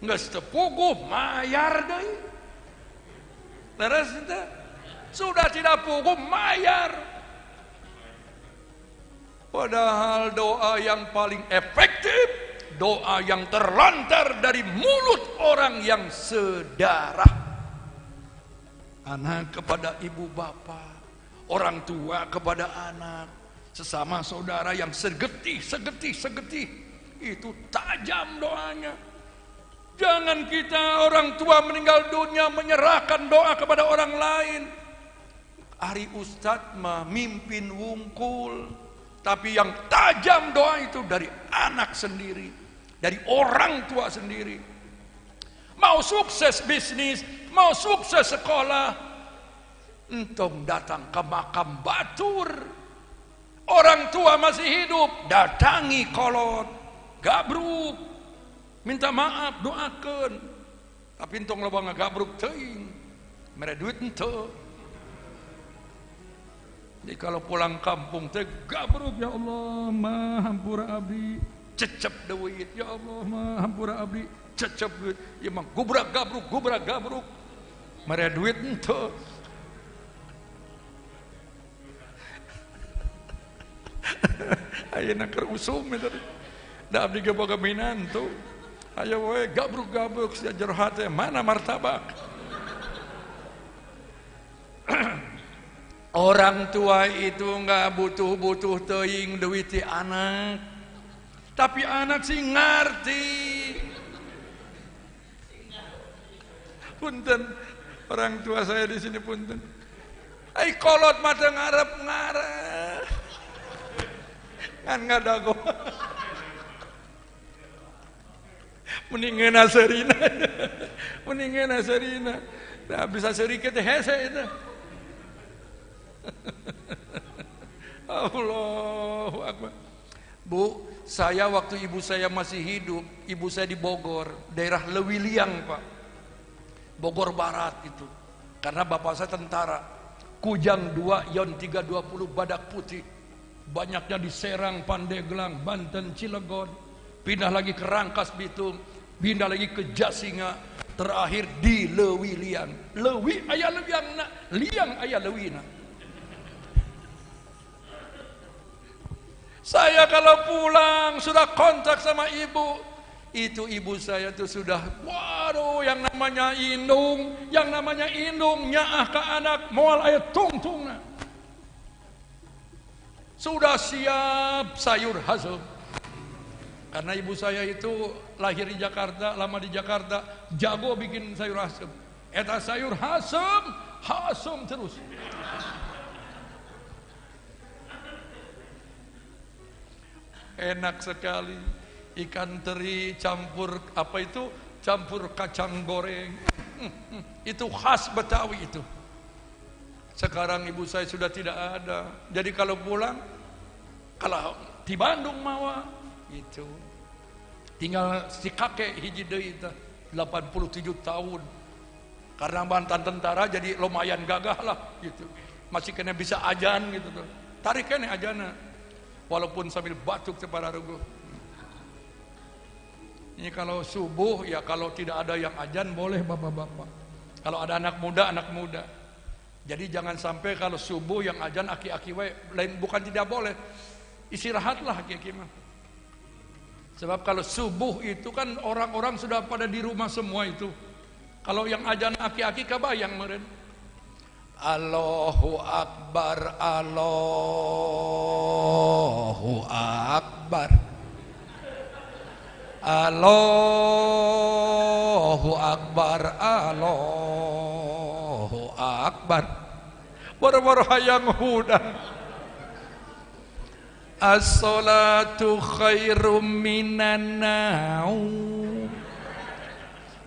Geus teu puguh mayar deui. Terus teh Sudah tidak puguh, mayar. Padahal doa yang paling efektif, doa yang terlontar dari mulut orang yang sedarah. Anak kepada ibu bapak, orang tua kepada anak, sesama saudara yang segetih. Itu tajam doanya. Jangan kita orang tua meninggal dunia menyerahkan doa kepada orang lain. Ari Ustadz memimpin wungkul, tapi yang tajam doa itu dari anak sendiri, dari orang tua sendiri. Mau sukses bisnis, mau sukses sekolah, entong datang ke makam batur. Orang tua masih hidup, datangi kolot, gabruk, minta maaf, doakan. Tapi entong loba ngagabruk teuing, mere duit ente. Jadi kalau pulang kampung teh gabruk, ya Allah mahampura abdi, cecep duit, ya Allah mahampura abdi, cecep duit. Ya mah gubrak gabruk, mere duit ente. Ayeuna keur usum eta. Da abdi ge boga minantu. Aya we gabruk sajar hate mana martabak. Orang tua itu enggak butuh teuing duit ti anak. Tapi anak sih ngarti. Punten, orang tua saya di sini punten. Ai kolot mah teu ngarep. Kan ngadago. Mendingan aserina. Nah, bisa sedikit hese itu. Allahu Akbar. Bu, saya waktu ibu saya masih hidup, ibu saya di Bogor, daerah Lewiliang, Pak. Bogor Barat itu. Karena bapak saya tentara. Kujang 2 Yon 320 Badak Putih. Banyaknya di Serang, Pandeglang, Banten, Cilegon. Pindah lagi ke Rangkas Bitung, pindah lagi ke Jasinga, terakhir di Lewiliang. Lewi aya Lewiangna, liang aya lewina. Saya kalau pulang sudah kontak sama ibu, itu ibu saya tuh sudah, waduh, yang namanya indung nyaah ke anak moal aya tungtungna. Sudah siap sayur hasem. Karena ibu saya itu lahir di Jakarta, lama di Jakarta, jago bikin sayur hasem. Eta sayur hasem terus. Enak sekali, ikan teri campur campur kacang goreng. Itu khas Betawi itu. Sekarang ibu saya sudah tidak ada. Jadi kalau pulang, kalau di Bandung mawa itu tinggal si kakek hiji deui teh 87 tahun. Karena mantan tentara jadi lumayan gagah lah gitu. Masih kena bisa ajan gitu tuh. Tarik kene ajana. Walaupun sambil batuk separa ruguh. Ini kalau subuh ya, kalau tidak ada yang ajan boleh bapak-bapak. Kalau ada anak muda. Jadi jangan sampai kalau subuh yang ajan aki-aki we, lain bukan tidak boleh. Istirahatlah aki-aki mah. Sebab kalau subuh itu kan orang-orang sudah pada di rumah semua itu. Kalau yang ajan aki-aki kabayang meureun. Allahu Akbar, Allahu Akbar, Allahu Akbar, Allahu Akbar. Boro-boro hayang hudang. As-salatu khairum minan naum.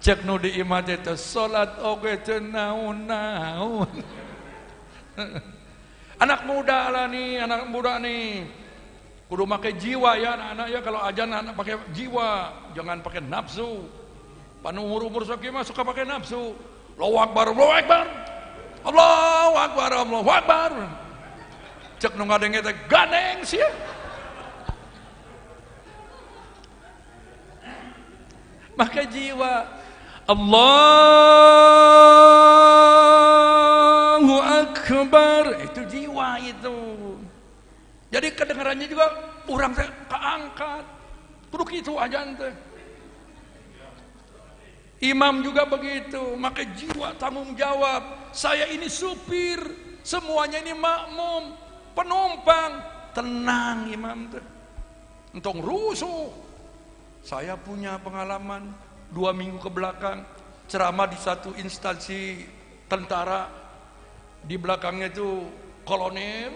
Cek nu di imah teh salat oge teu naon-naon. Anak muda nih kudu pakai jiwa ya anak-anak ya. Kalau ajan anak pakai jiwa, jangan pakai nafsu. Panu umur sakit mah suka pakai nafsu. Allahu Akbar, Allahu Akbar, Allahu Akbar, Allahu Akbar. Cek nu ngadenge teh gandeng sih. Pakai jiwa. Allahu Akbar. kedengarannya juga orang teh keangkat. Kudu kitu ajan teh. Imam juga begitu, maka jiwa tanggung jawab. Saya ini supir, semuanya ini makmum, penumpang. Tenang imam teh. Entong rusuh. Saya punya pengalaman 2 minggu ke belakang ceramah di satu instansi tentara. Di belakangnya itu kolonel,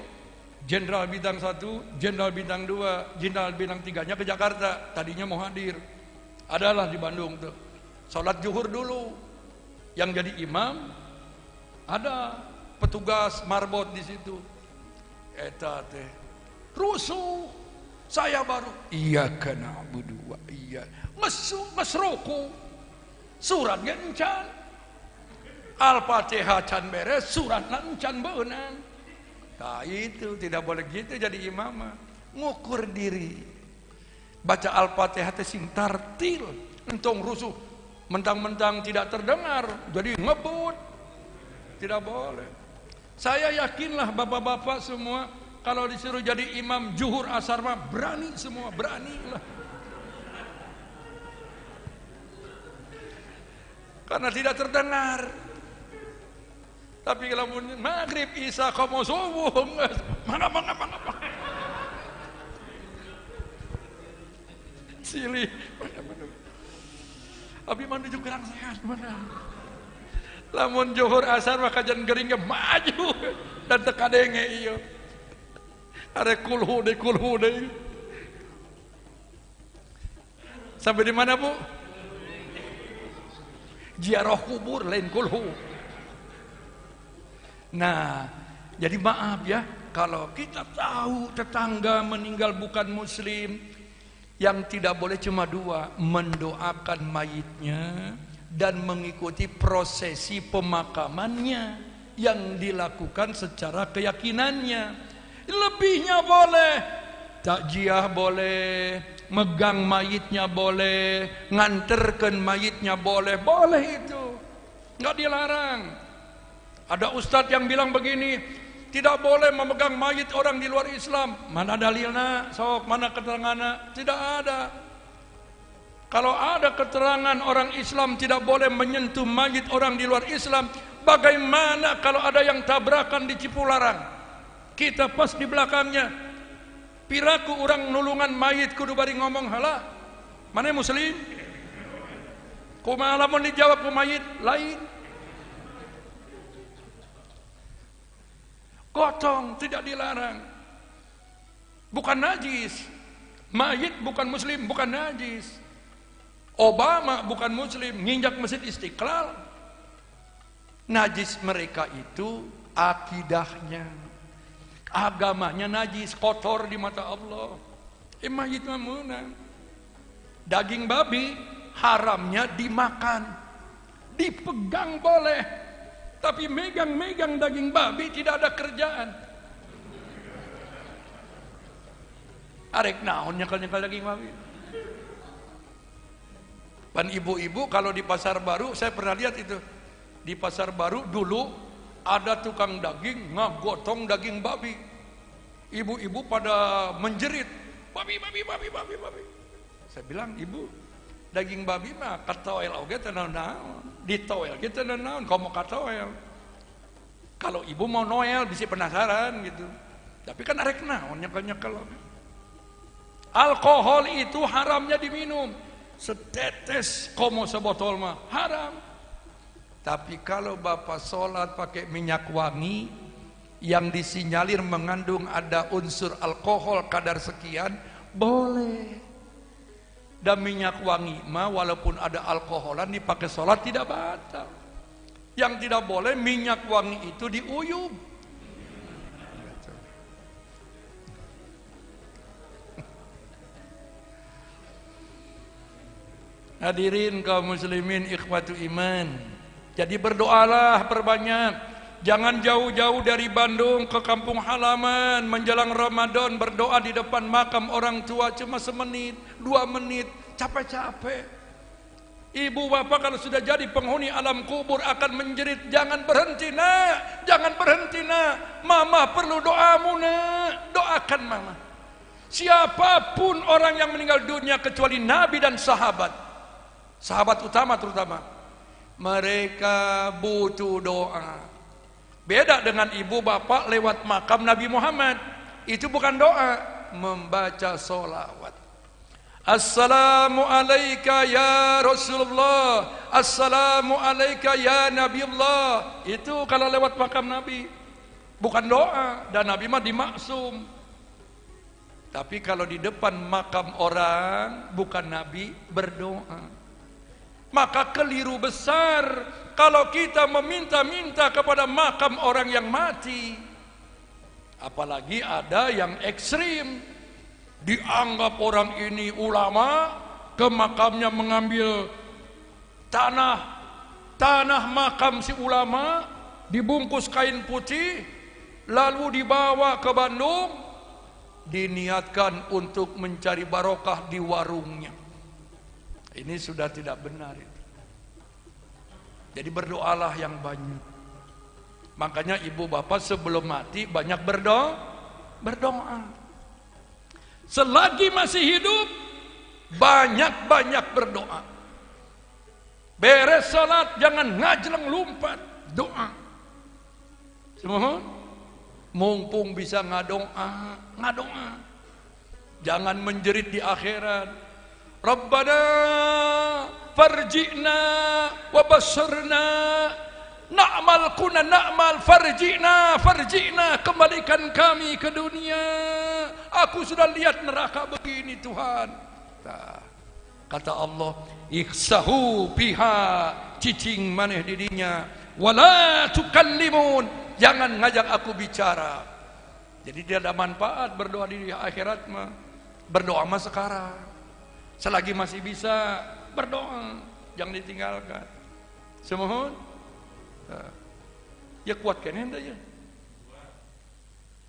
jenderal bintang 1, jenderal bintang 2, jenderal bintang 3-nya ke Jakarta. Tadinya mau hadir. Adalah di Bandung tuh. Salat zuhur dulu. Yang jadi imam ada petugas marbot di situ. Eta teh rusuh. Saya baru iya kana na'budu wa iya ngesruku. Suratnya encan. Al-Fatihah can beres, suratna encan beunang. Nah itu tidak boleh gitu jadi imam. Ngukur diri. Baca Al-Fatihah teh sing tartil, entong rusuh. Mentang-mentang tidak terdengar, jadi ngebut. Tidak boleh. Saya yakinlah bapak-bapak semua kalau disuruh jadi imam zuhur asar mah berani semua, beranilah. Karena tidak terdengar. Tapi kalau maghrib isya kamu subuh, mana. Silih. Abi menuju gerang sehat mana? Lamun zuhur asar maka jan geuring maju dan teka denge ieu. Are kulhu deui. Sampai di mana, Bu? Ziarah kubur lain kulhu. Nah, jadi maaf ya kalau kita tahu tetangga meninggal bukan muslim. Yang tidak boleh cuma 2, mendoakan mayitnya dan mengikuti prosesi pemakamannya yang dilakukan secara keyakinannya. Lebihnya boleh, takziah boleh, megang mayitnya boleh, nganterkan mayitnya boleh, boleh itu, nggak dilarang. Ada ustadz yang bilang begini, tidak boleh memegang mayit orang di luar Islam. Mana dalilnya? Sok, mana keterangannya? Tidak ada. Kalau ada keterangan orang Islam tidak boleh menyentuh mayit orang di luar Islam, bagaimana kalau ada yang tabrakan di Cipularang? Kita pas di belakangnya. Piraku orang nulungan mayit kudu bari ngomong halah. Mana muslim? Kumaha lamun dijawab ku mayit lain. Gotong tidak dilarang. Bukan najis. Mayit bukan muslim, bukan najis. Obama bukan muslim, nginjak Masjid Istiqlal. Najis mereka itu akidahnya, agamanya najis, kotor di mata Allah. Mayit meunang. Daging babi haramnya dimakan, dipegang boleh. Tapi megang-megang daging babi tidak ada kerjaan. Arek naon nyekal-nyekal daging babi. Pan ibu-ibu kalau di pasar baru, saya pernah lihat itu. Di pasar baru dulu ada tukang daging ngagotong daging babi. Ibu-ibu pada menjerit, babi. Saya bilang, ibu, daging babi mah katoel oge teu naon. Ditoel gitu naon, kamu katoel. Kalau ibu mau noel bisa penasaran gitu. Tapi kan arek naon nyekel-nyekel. Alkohol itu haramnya diminum. Setetes komo sebotol mah haram. Tapi kalau bapak sholat pakai minyak wangi yang disinyalir mengandung ada unsur alkohol kadar sekian, boleh. Dan minyak wangi mah walaupun ada alkoholan dipakai sholat tidak batal. Yang tidak boleh minyak wangi itu diuyup. Hadirin kaum muslimin ikhwatu iman. Jadi berdoalah perbanyak. Jangan jauh-jauh dari Bandung ke kampung halaman menjelang Ramadan berdoa di depan makam orang tua cuma semenit, 2 menit, capek-capek. Ibu bapak kalau sudah jadi penghuni alam kubur akan menjerit, jangan berhenti nak, jangan berhenti nak. Mama perlu doamu nak, doakan mama. Siapapun orang yang meninggal dunia kecuali Nabi dan sahabat, sahabat utama terutama, mereka butuh doa. Beda dengan ibu bapak lewat makam Nabi Muhammad, itu bukan doa, membaca solawat. Assalamu alayka ya Rasulullah, Assalamu alayka ya Nabiullah. Itu kalau lewat makam Nabi, bukan doa. Dan Nabi mah dimaksum. Tapi kalau di depan makam orang, bukan Nabi, berdoa. Maka keliru besar kalau kita meminta-minta kepada makam orang yang mati. Apalagi ada yang ekstrim, dianggap orang ini ulama, ke makamnya mengambil tanah makam si ulama, dibungkus kain putih, lalu dibawa ke Bandung, diniatkan untuk mencari barokah di warungnya. Ini sudah tidak benar itu. Jadi berdoalah yang banyak. Makanya ibu bapak sebelum mati banyak berdoa. Selagi masih hidup, banyak-banyak berdoa. Beres salat jangan ngajleng lumpat, doa. Semua mumpung bisa ngadoa. Jangan menjerit di akhirat. Rabbana farji'na wa basharna na'mal kuna na'mal farji'na, kembalikan kami ke dunia. Aku sudah lihat neraka begini Tuhan. Kata Allah, ikhsahu biha, cicing maneh didinya, wala tukallimun, jangan ngajak aku bicara. Jadi tidak ada manfaat berdoa di akhirat mah. Berdoa mah sekarang. Selagi masih bisa berdoa, jangan ditinggalkan. Semohon. Ya kuat kene ya.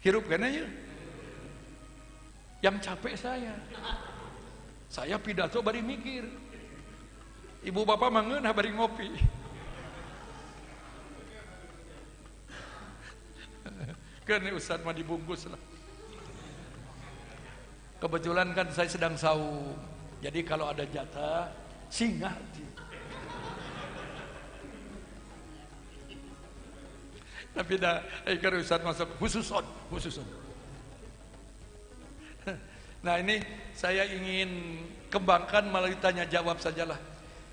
Hirup kene ya. Yang capek saya. Saya pidato bari mikir. Ibu bapak mangeunah bari ngopi. Kan Ustaz mah dibungkus lah. Kebetulan kan saya sedang saum. Jadi kalau ada jatah singgah. Tapi dah kalau Ustaz masuk khususon. Nah ini saya ingin kembangkan melalui tanya jawab sajalah.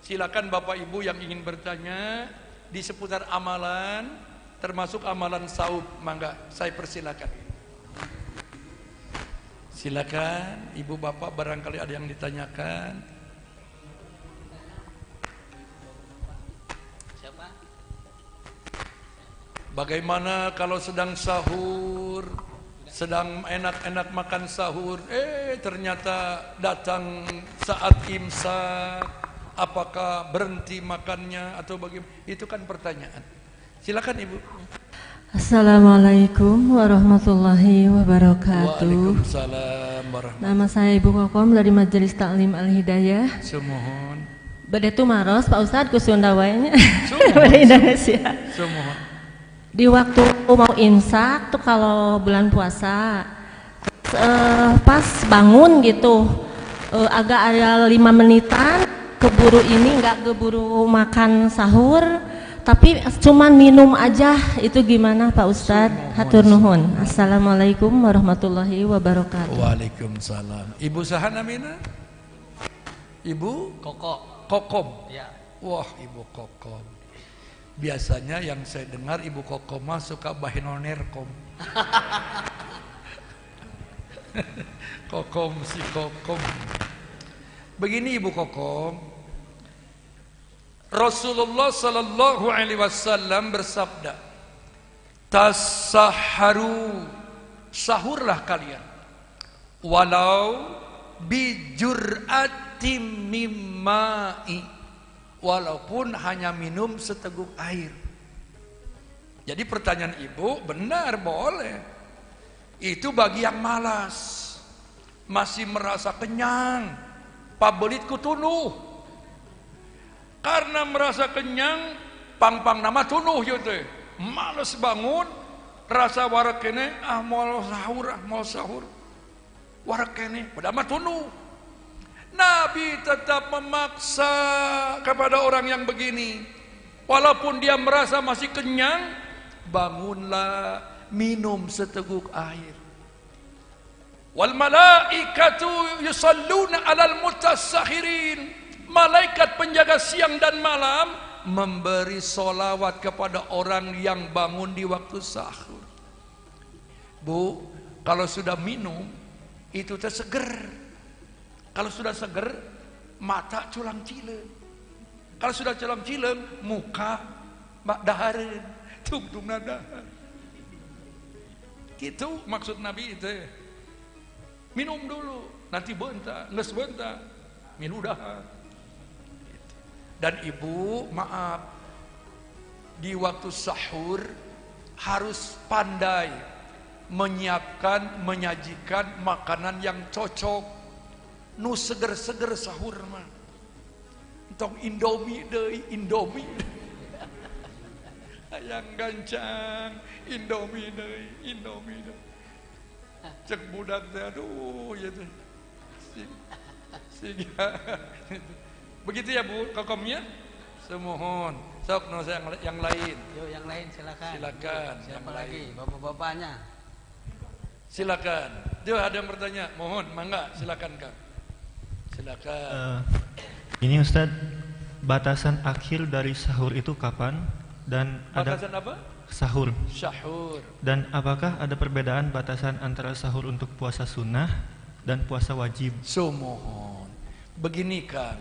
Silakan Bapak Ibu yang ingin bertanya di seputar amalan, termasuk amalan saum, mangga saya persilakan. Silakan Ibu Bapak, barangkali ada yang ditanyakan. Siapa? Bagaimana kalau sedang sahur, sedang enak-enak makan sahur, ternyata datang saat imsak, apakah berhenti makannya atau bagaimana? Itu kan pertanyaan. Silakan Ibu. Assalamualaikum warahmatullahi wabarakatuh. Waalaikumsalam warahmatullahi. Nama saya Ibu Kokom dari Majelis Taklim Al-Hidayah. Semohon. Bedetu maros Pak Ustadz ku Sunda wae nya. Dari Indonesia. Semohon. Di waktu mau imsak tuh kalau bulan puasa, pas bangun gitu, agak ada 5 menitan, keburu ini nggak keburu makan sahur. Tapi cuman minum aja, itu gimana Pak Ustadz? Hatur nuhun. Assalamualaikum warahmatullahi wabarakatuh. Waalaikumsalam. Ibu saha namina? Ibu Kokom. Ya. Wah, Ibu Kokom. Biasanya yang saya dengar Ibu Kokom mah suka bahinonerkom. Kokom si Kokom. Begini Ibu Kokom. Rasulullah sallallahu alaihi wasallam bersabda, "Tasahharu, sahurlah kalian, walau bijur'atim mimma'i, walaupun hanya minum seteguk air." Jadi pertanyaan Ibu benar, boleh. Itu bagi yang malas, masih merasa kenyang, pabelit kutunuh. Karena merasa kenyang, pang-pang nama tunuh gitu. Males bangun, rasa warak kene, mau sahur. warak kene pada mah tunu. Nabi tetap memaksa kepada orang yang begini, walaupun dia merasa masih kenyang, bangunlah, minum seteguk air. Wal malaikatu yusalluna 'alal mutasakhirin. Malaikat penjaga siang dan malam memberi solawat kepada orang yang bangun di waktu sahur. Bu, kalau sudah minum itu teh seger. Kalau sudah seger, mata culang cileng. Kalau sudah culang cileng, muka mak dahareun, tungtungna dahar. Gitu maksud Nabi itu. Minum dulu, nanti bentar, nges bentar, minum dahar. Dan ibu, maaf, di waktu sahur harus pandai menyiapkan, menyajikan makanan yang cocok. Nu seger-seger sahur mah. Entong Indomie deui, Indomie. Ayang gancang, Indomie deui, Indomie deui. Cek budak teh, aduh ya teh. Begitu ya Bu, kokomnya? Semohon. Sok no yang lain. Yuk yang lain silakan. Silakan. Siapa lagi? Bapak-bapaknya. Silakan. Dia ada yang bertanya. Mohon, mangga silakan Kang. Silakan. Ini Ustadz, batasan akhir dari sahur itu kapan? Dan Batasan apa? Sahur. Sahur. Dan apakah ada perbedaan batasan antara sahur untuk puasa sunnah dan puasa wajib? Semohon. Begini Kang,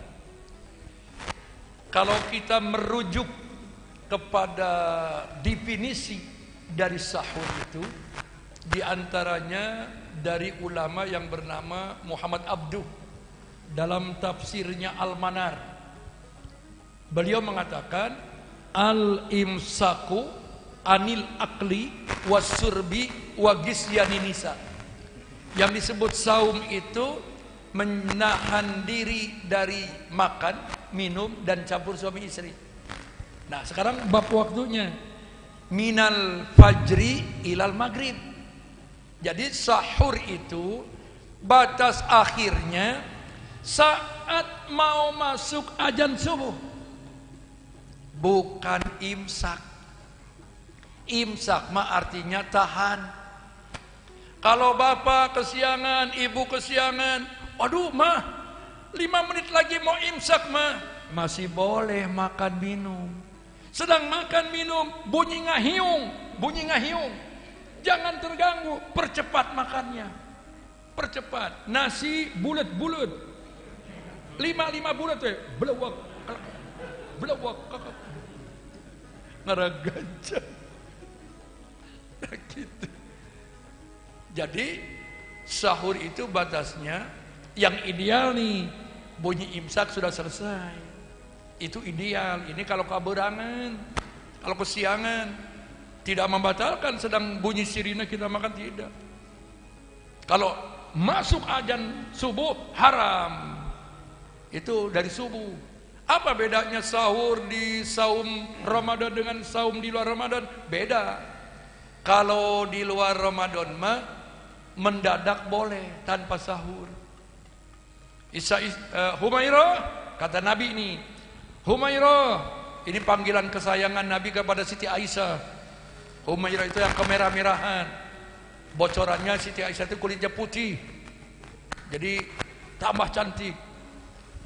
kalau kita merujuk kepada definisi dari sahur itu, diantaranya dari ulama yang bernama Muhammad Abduh dalam tafsirnya Al-Manar. Beliau mengatakan al-imsaku anil akli wasurbi wa gisyani nisa. Yang disebut saum itu menahan diri dari makan, minum dan campur suami istri. Nah, sekarang bab waktunya minal fajri ilal maghrib. Jadi sahur itu batas akhirnya saat mau masuk azan subuh, bukan imsak. Imsak mah artinya tahan. Kalau bapak kesiangan, ibu kesiangan, aduh mah 5 menit lagi mau imsak mah, masih boleh makan minum. Sedang makan minum bunyi ngahiung, jangan terganggu, percepat makannya, percepat. Nasi bulat-bulat, 5 bulat belewak ngaragancang gitu. Jadi sahur itu batasnya yang ideal nih, bunyi imsak sudah selesai, itu ideal. Ini kalau keberangan, kalau kesiangan, tidak membatalkan. Sedang bunyi sirine kita makan, tidak. Kalau masuk azan subuh haram, itu dari subuh. Apa bedanya sahur di saum Ramadan dengan saum di luar Ramadan? Beda. Kalau di luar Ramadan mah mendadak boleh tanpa sahur. Humairah, kata Nabi ini, Humairah, ini panggilan kesayangan Nabi kepada Siti Aisyah. Humairah itu yang kemerah-merahan. Bocorannya Siti Aisyah itu kulitnya putih, jadi tambah cantik.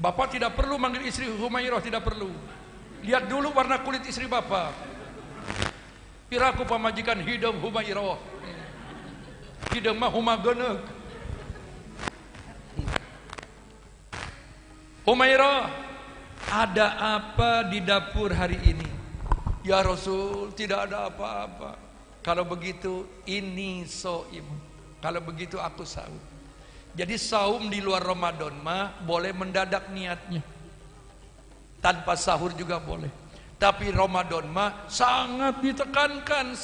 Bapak tidak perlu manggil istri Humairah, tidak perlu. Lihat dulu warna kulit istri bapak. Piraku pamajikan hidung Humairah, hidung mah humageneug. Humairah, ada apa di dapur hari ini? Ya Rasul, tidak ada apa-apa. Kalau begitu ini soim. Kalau begitu aku sahur. Jadi saum di luar Ramadan mah boleh mendadak niatnya, tanpa sahur juga boleh. Tapi Ramadan mah sangat ditekankan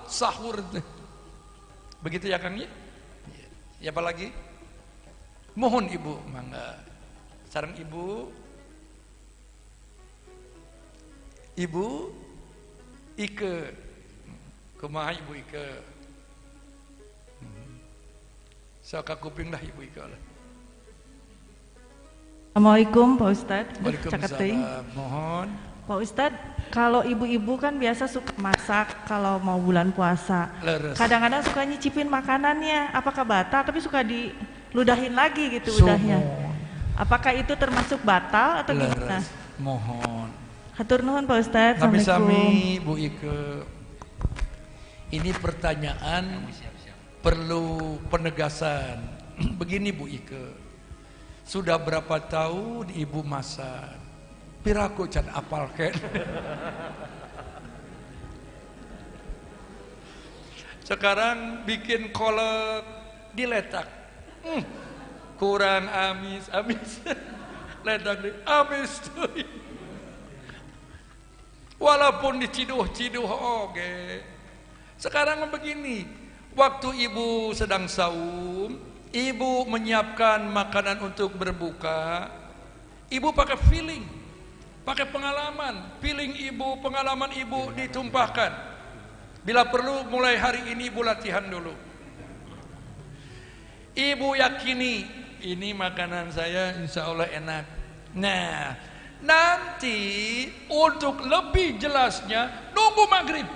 sahur. Begitu ya Kang ya? Ya apa lagi? Mohon Ibu, mangga. Sareng Ibu. Ibu Ike. Kumaha Ibu Ike? Saka kuping dah Ibu Ika lah. Assalamualaikum Pak Ustadz. Waalaikumsalam. Mohon. Pak Ustadz, kalau ibu-ibu kan biasa suka masak kalau mau bulan puasa. Leres. Kadang-kadang suka nyicipin makanannya. Apakah batal? Tapi suka diludahin lagi gitu udahnya. Apakah itu termasuk batal atau gimana? Leres. Mohon. Hatur nuhun Pak Ustadz. Sami-sami Bu Ika. Ini pertanyaan perlu penegasan. Begini Bu Ika, sudah berapa tahun Ibu masak? Piraku can apalkan. Sekarang bikin kolak diletak. Kurang amis. Letak di amis tuh. Walaupun diciduh-ciduh oke. Sekarang begini. Waktu Ibu sedang saum, Ibu menyiapkan makanan untuk berbuka, Ibu pakai feeling, pakai pengalaman, feeling Ibu, pengalaman Ibu ditumpahkan. Bila perlu mulai hari ini Ibu latihan dulu. Ibu yakini ini makanan saya insya Allah enak. Nah, nanti untuk lebih jelasnya nunggu maghrib.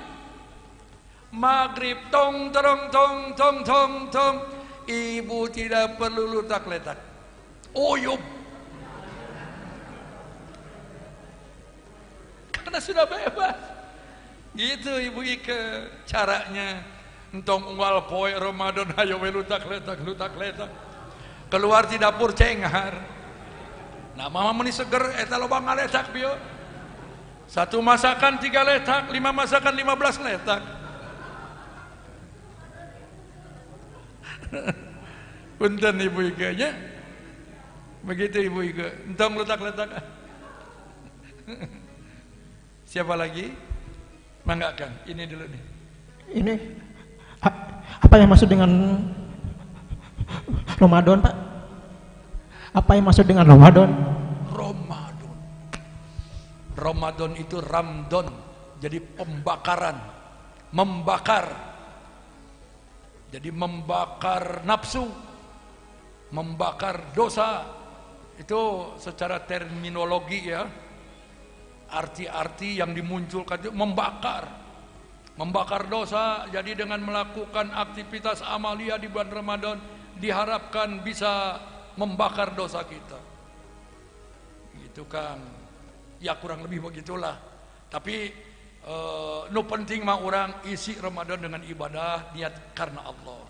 Maghrib tong terong tong tong tong tong, Ibu tidak perlu letak-letak. Uyup. Karena sudah bebas. Gitu Ibu Ika caranya. Entong unggal poe Ramadan hayo we lutak-letak. Keluar di dapur cenghar. Nah mama meni seger eta loba ngaletak bieu. Satu masakan 3 letak, 5 masakan 15 letak. Punten Ibu Ika nya. Begitu Ibu Ika. Entong letak-letak. Siapa lagi? Mangga Kang, ini dulu nih. Ini apa yang maksud dengan Ramadan, Pak? Apa yang maksud dengan Ramadan? Ramadan itu Ramdon, jadi pembakaran, membakar. Jadi membakar nafsu, membakar dosa. Itu secara terminologi ya. Arti-arti yang dimunculkan itu membakar. Membakar dosa. Jadi dengan melakukan aktivitas amalia di bulan Ramadan diharapkan bisa membakar dosa kita. Gitu Kang. Ya kurang lebih begitulah. Tapi nu penting mah orang isi Ramadan dengan ibadah niat karena Allah.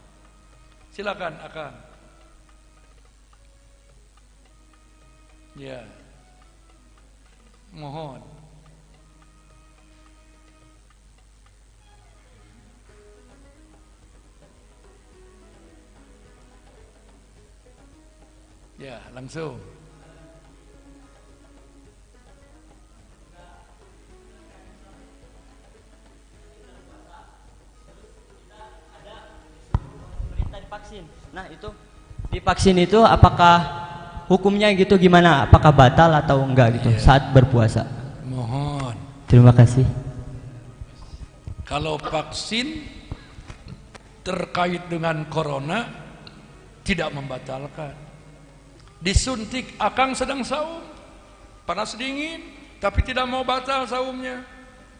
Silakan Akang. Ya. Mohon. Ya, langsung. Vaksin. Nah itu divaksin itu apakah hukumnya gitu gimana? Apakah batal atau enggak gitu saat berpuasa? Mohon. Terima kasih. Kalau vaksin terkait dengan corona tidak membatalkan. Disuntik, Akang sedang saum, panas dingin, tapi tidak mau batal saumnya,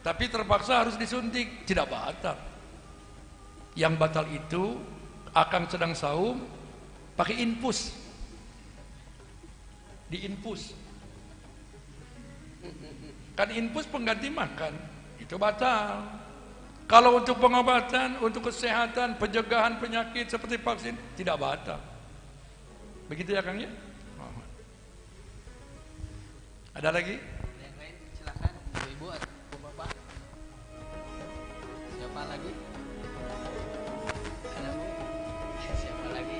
tapi terpaksa harus disuntik, tidak batal. Yang batal itu Akang sedang saum pakai infus, diinfus, kan infus pengganti makan, itu batal. Kalau untuk pengobatan, untuk kesehatan, pencegahan penyakit seperti vaksin tidak batal. Begitu ya Kang ya? Ada lagi? Yang lain silakan, ibu-ibu atau bapak. Siapa lagi? Ada bu? Siapa lagi?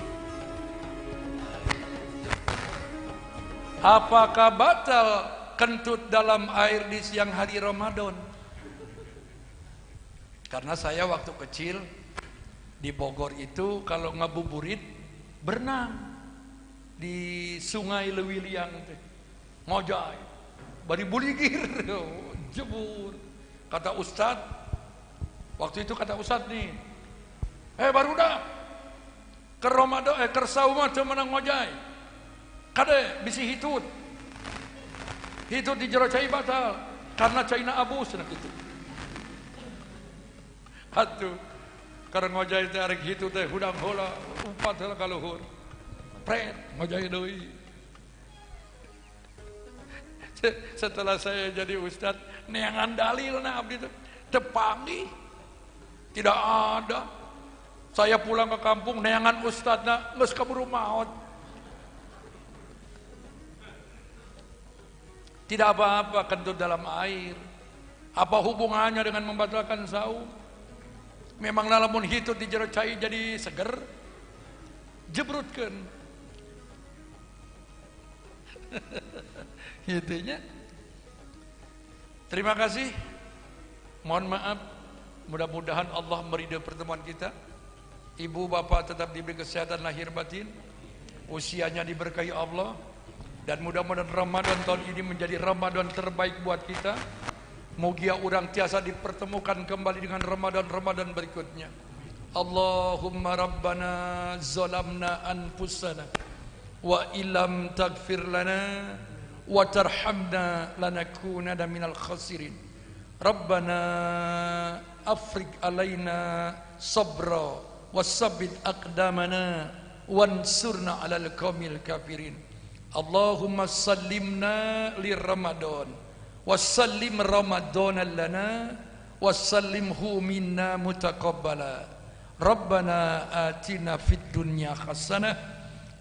Apakah batal kentut dalam air di siang hari Ramadan? Karena saya waktu kecil di Bogor itu kalau ngabuburit berenang di Sungai Lewiliang teh. Ngojay, bari buligir, jebur. Kata Ustadz, waktu itu kata Ustadz nih, barudak, ke Ramadan ke sauma teu meunang ngojay. Kade bisi hitut. Hitut di jero cai batal karena caina abus cenah kitu. Atuh karena ngojay teh arek hitut teh hudang heula umpat heula ka luhur. Pret ngojay deui. Setelah saya jadi ustad, neangan dalilna abdi teu panggih. Tidak ada. Saya pulang ke kampung neangan ustadna geus kaburu maot. Tidak apa-apa kentut dalam air. Apa hubungannya dengan membatalkan saum? Memang lamun hitut di jero cai jadi seger. Jebrutkeun. Gitunya. Terima kasih. Mohon maaf. Mudah-mudahan Allah meridai pertemuan kita. Ibu bapak tetap diberi kesehatan lahir batin. Usianya diberkahi Allah. Dan mudah-mudahan Ramadan tahun ini menjadi Ramadan terbaik buat kita. Mugia urang tiasa dipertemukan kembali dengan Ramadan berikutnya. Allahumma rabbana zalamna anfusana wa illam taghfir lana wa tarhamna lanakunanna minal khasirin. Rabbana afrig alaina sabra wasabbit aqdamana wansurna alal qaumil kafirin. Allahumma sallimna li Ramadan wasallim Ramadan lana wasallimhu minna mutaqabbala. Rabbana atina fid dunya hasanah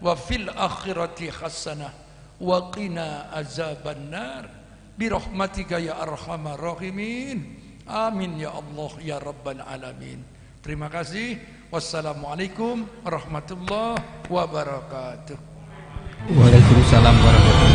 wa fil akhirati hasanah wa qina azabannar birahmatika ya arhamar rahimin. Amin ya Allah ya rabbal alamin. Terima kasih. Wassalamualaikum warahmatullahi wabarakatuh. Waalaikumsalam warahmatullahi wabarakatuh.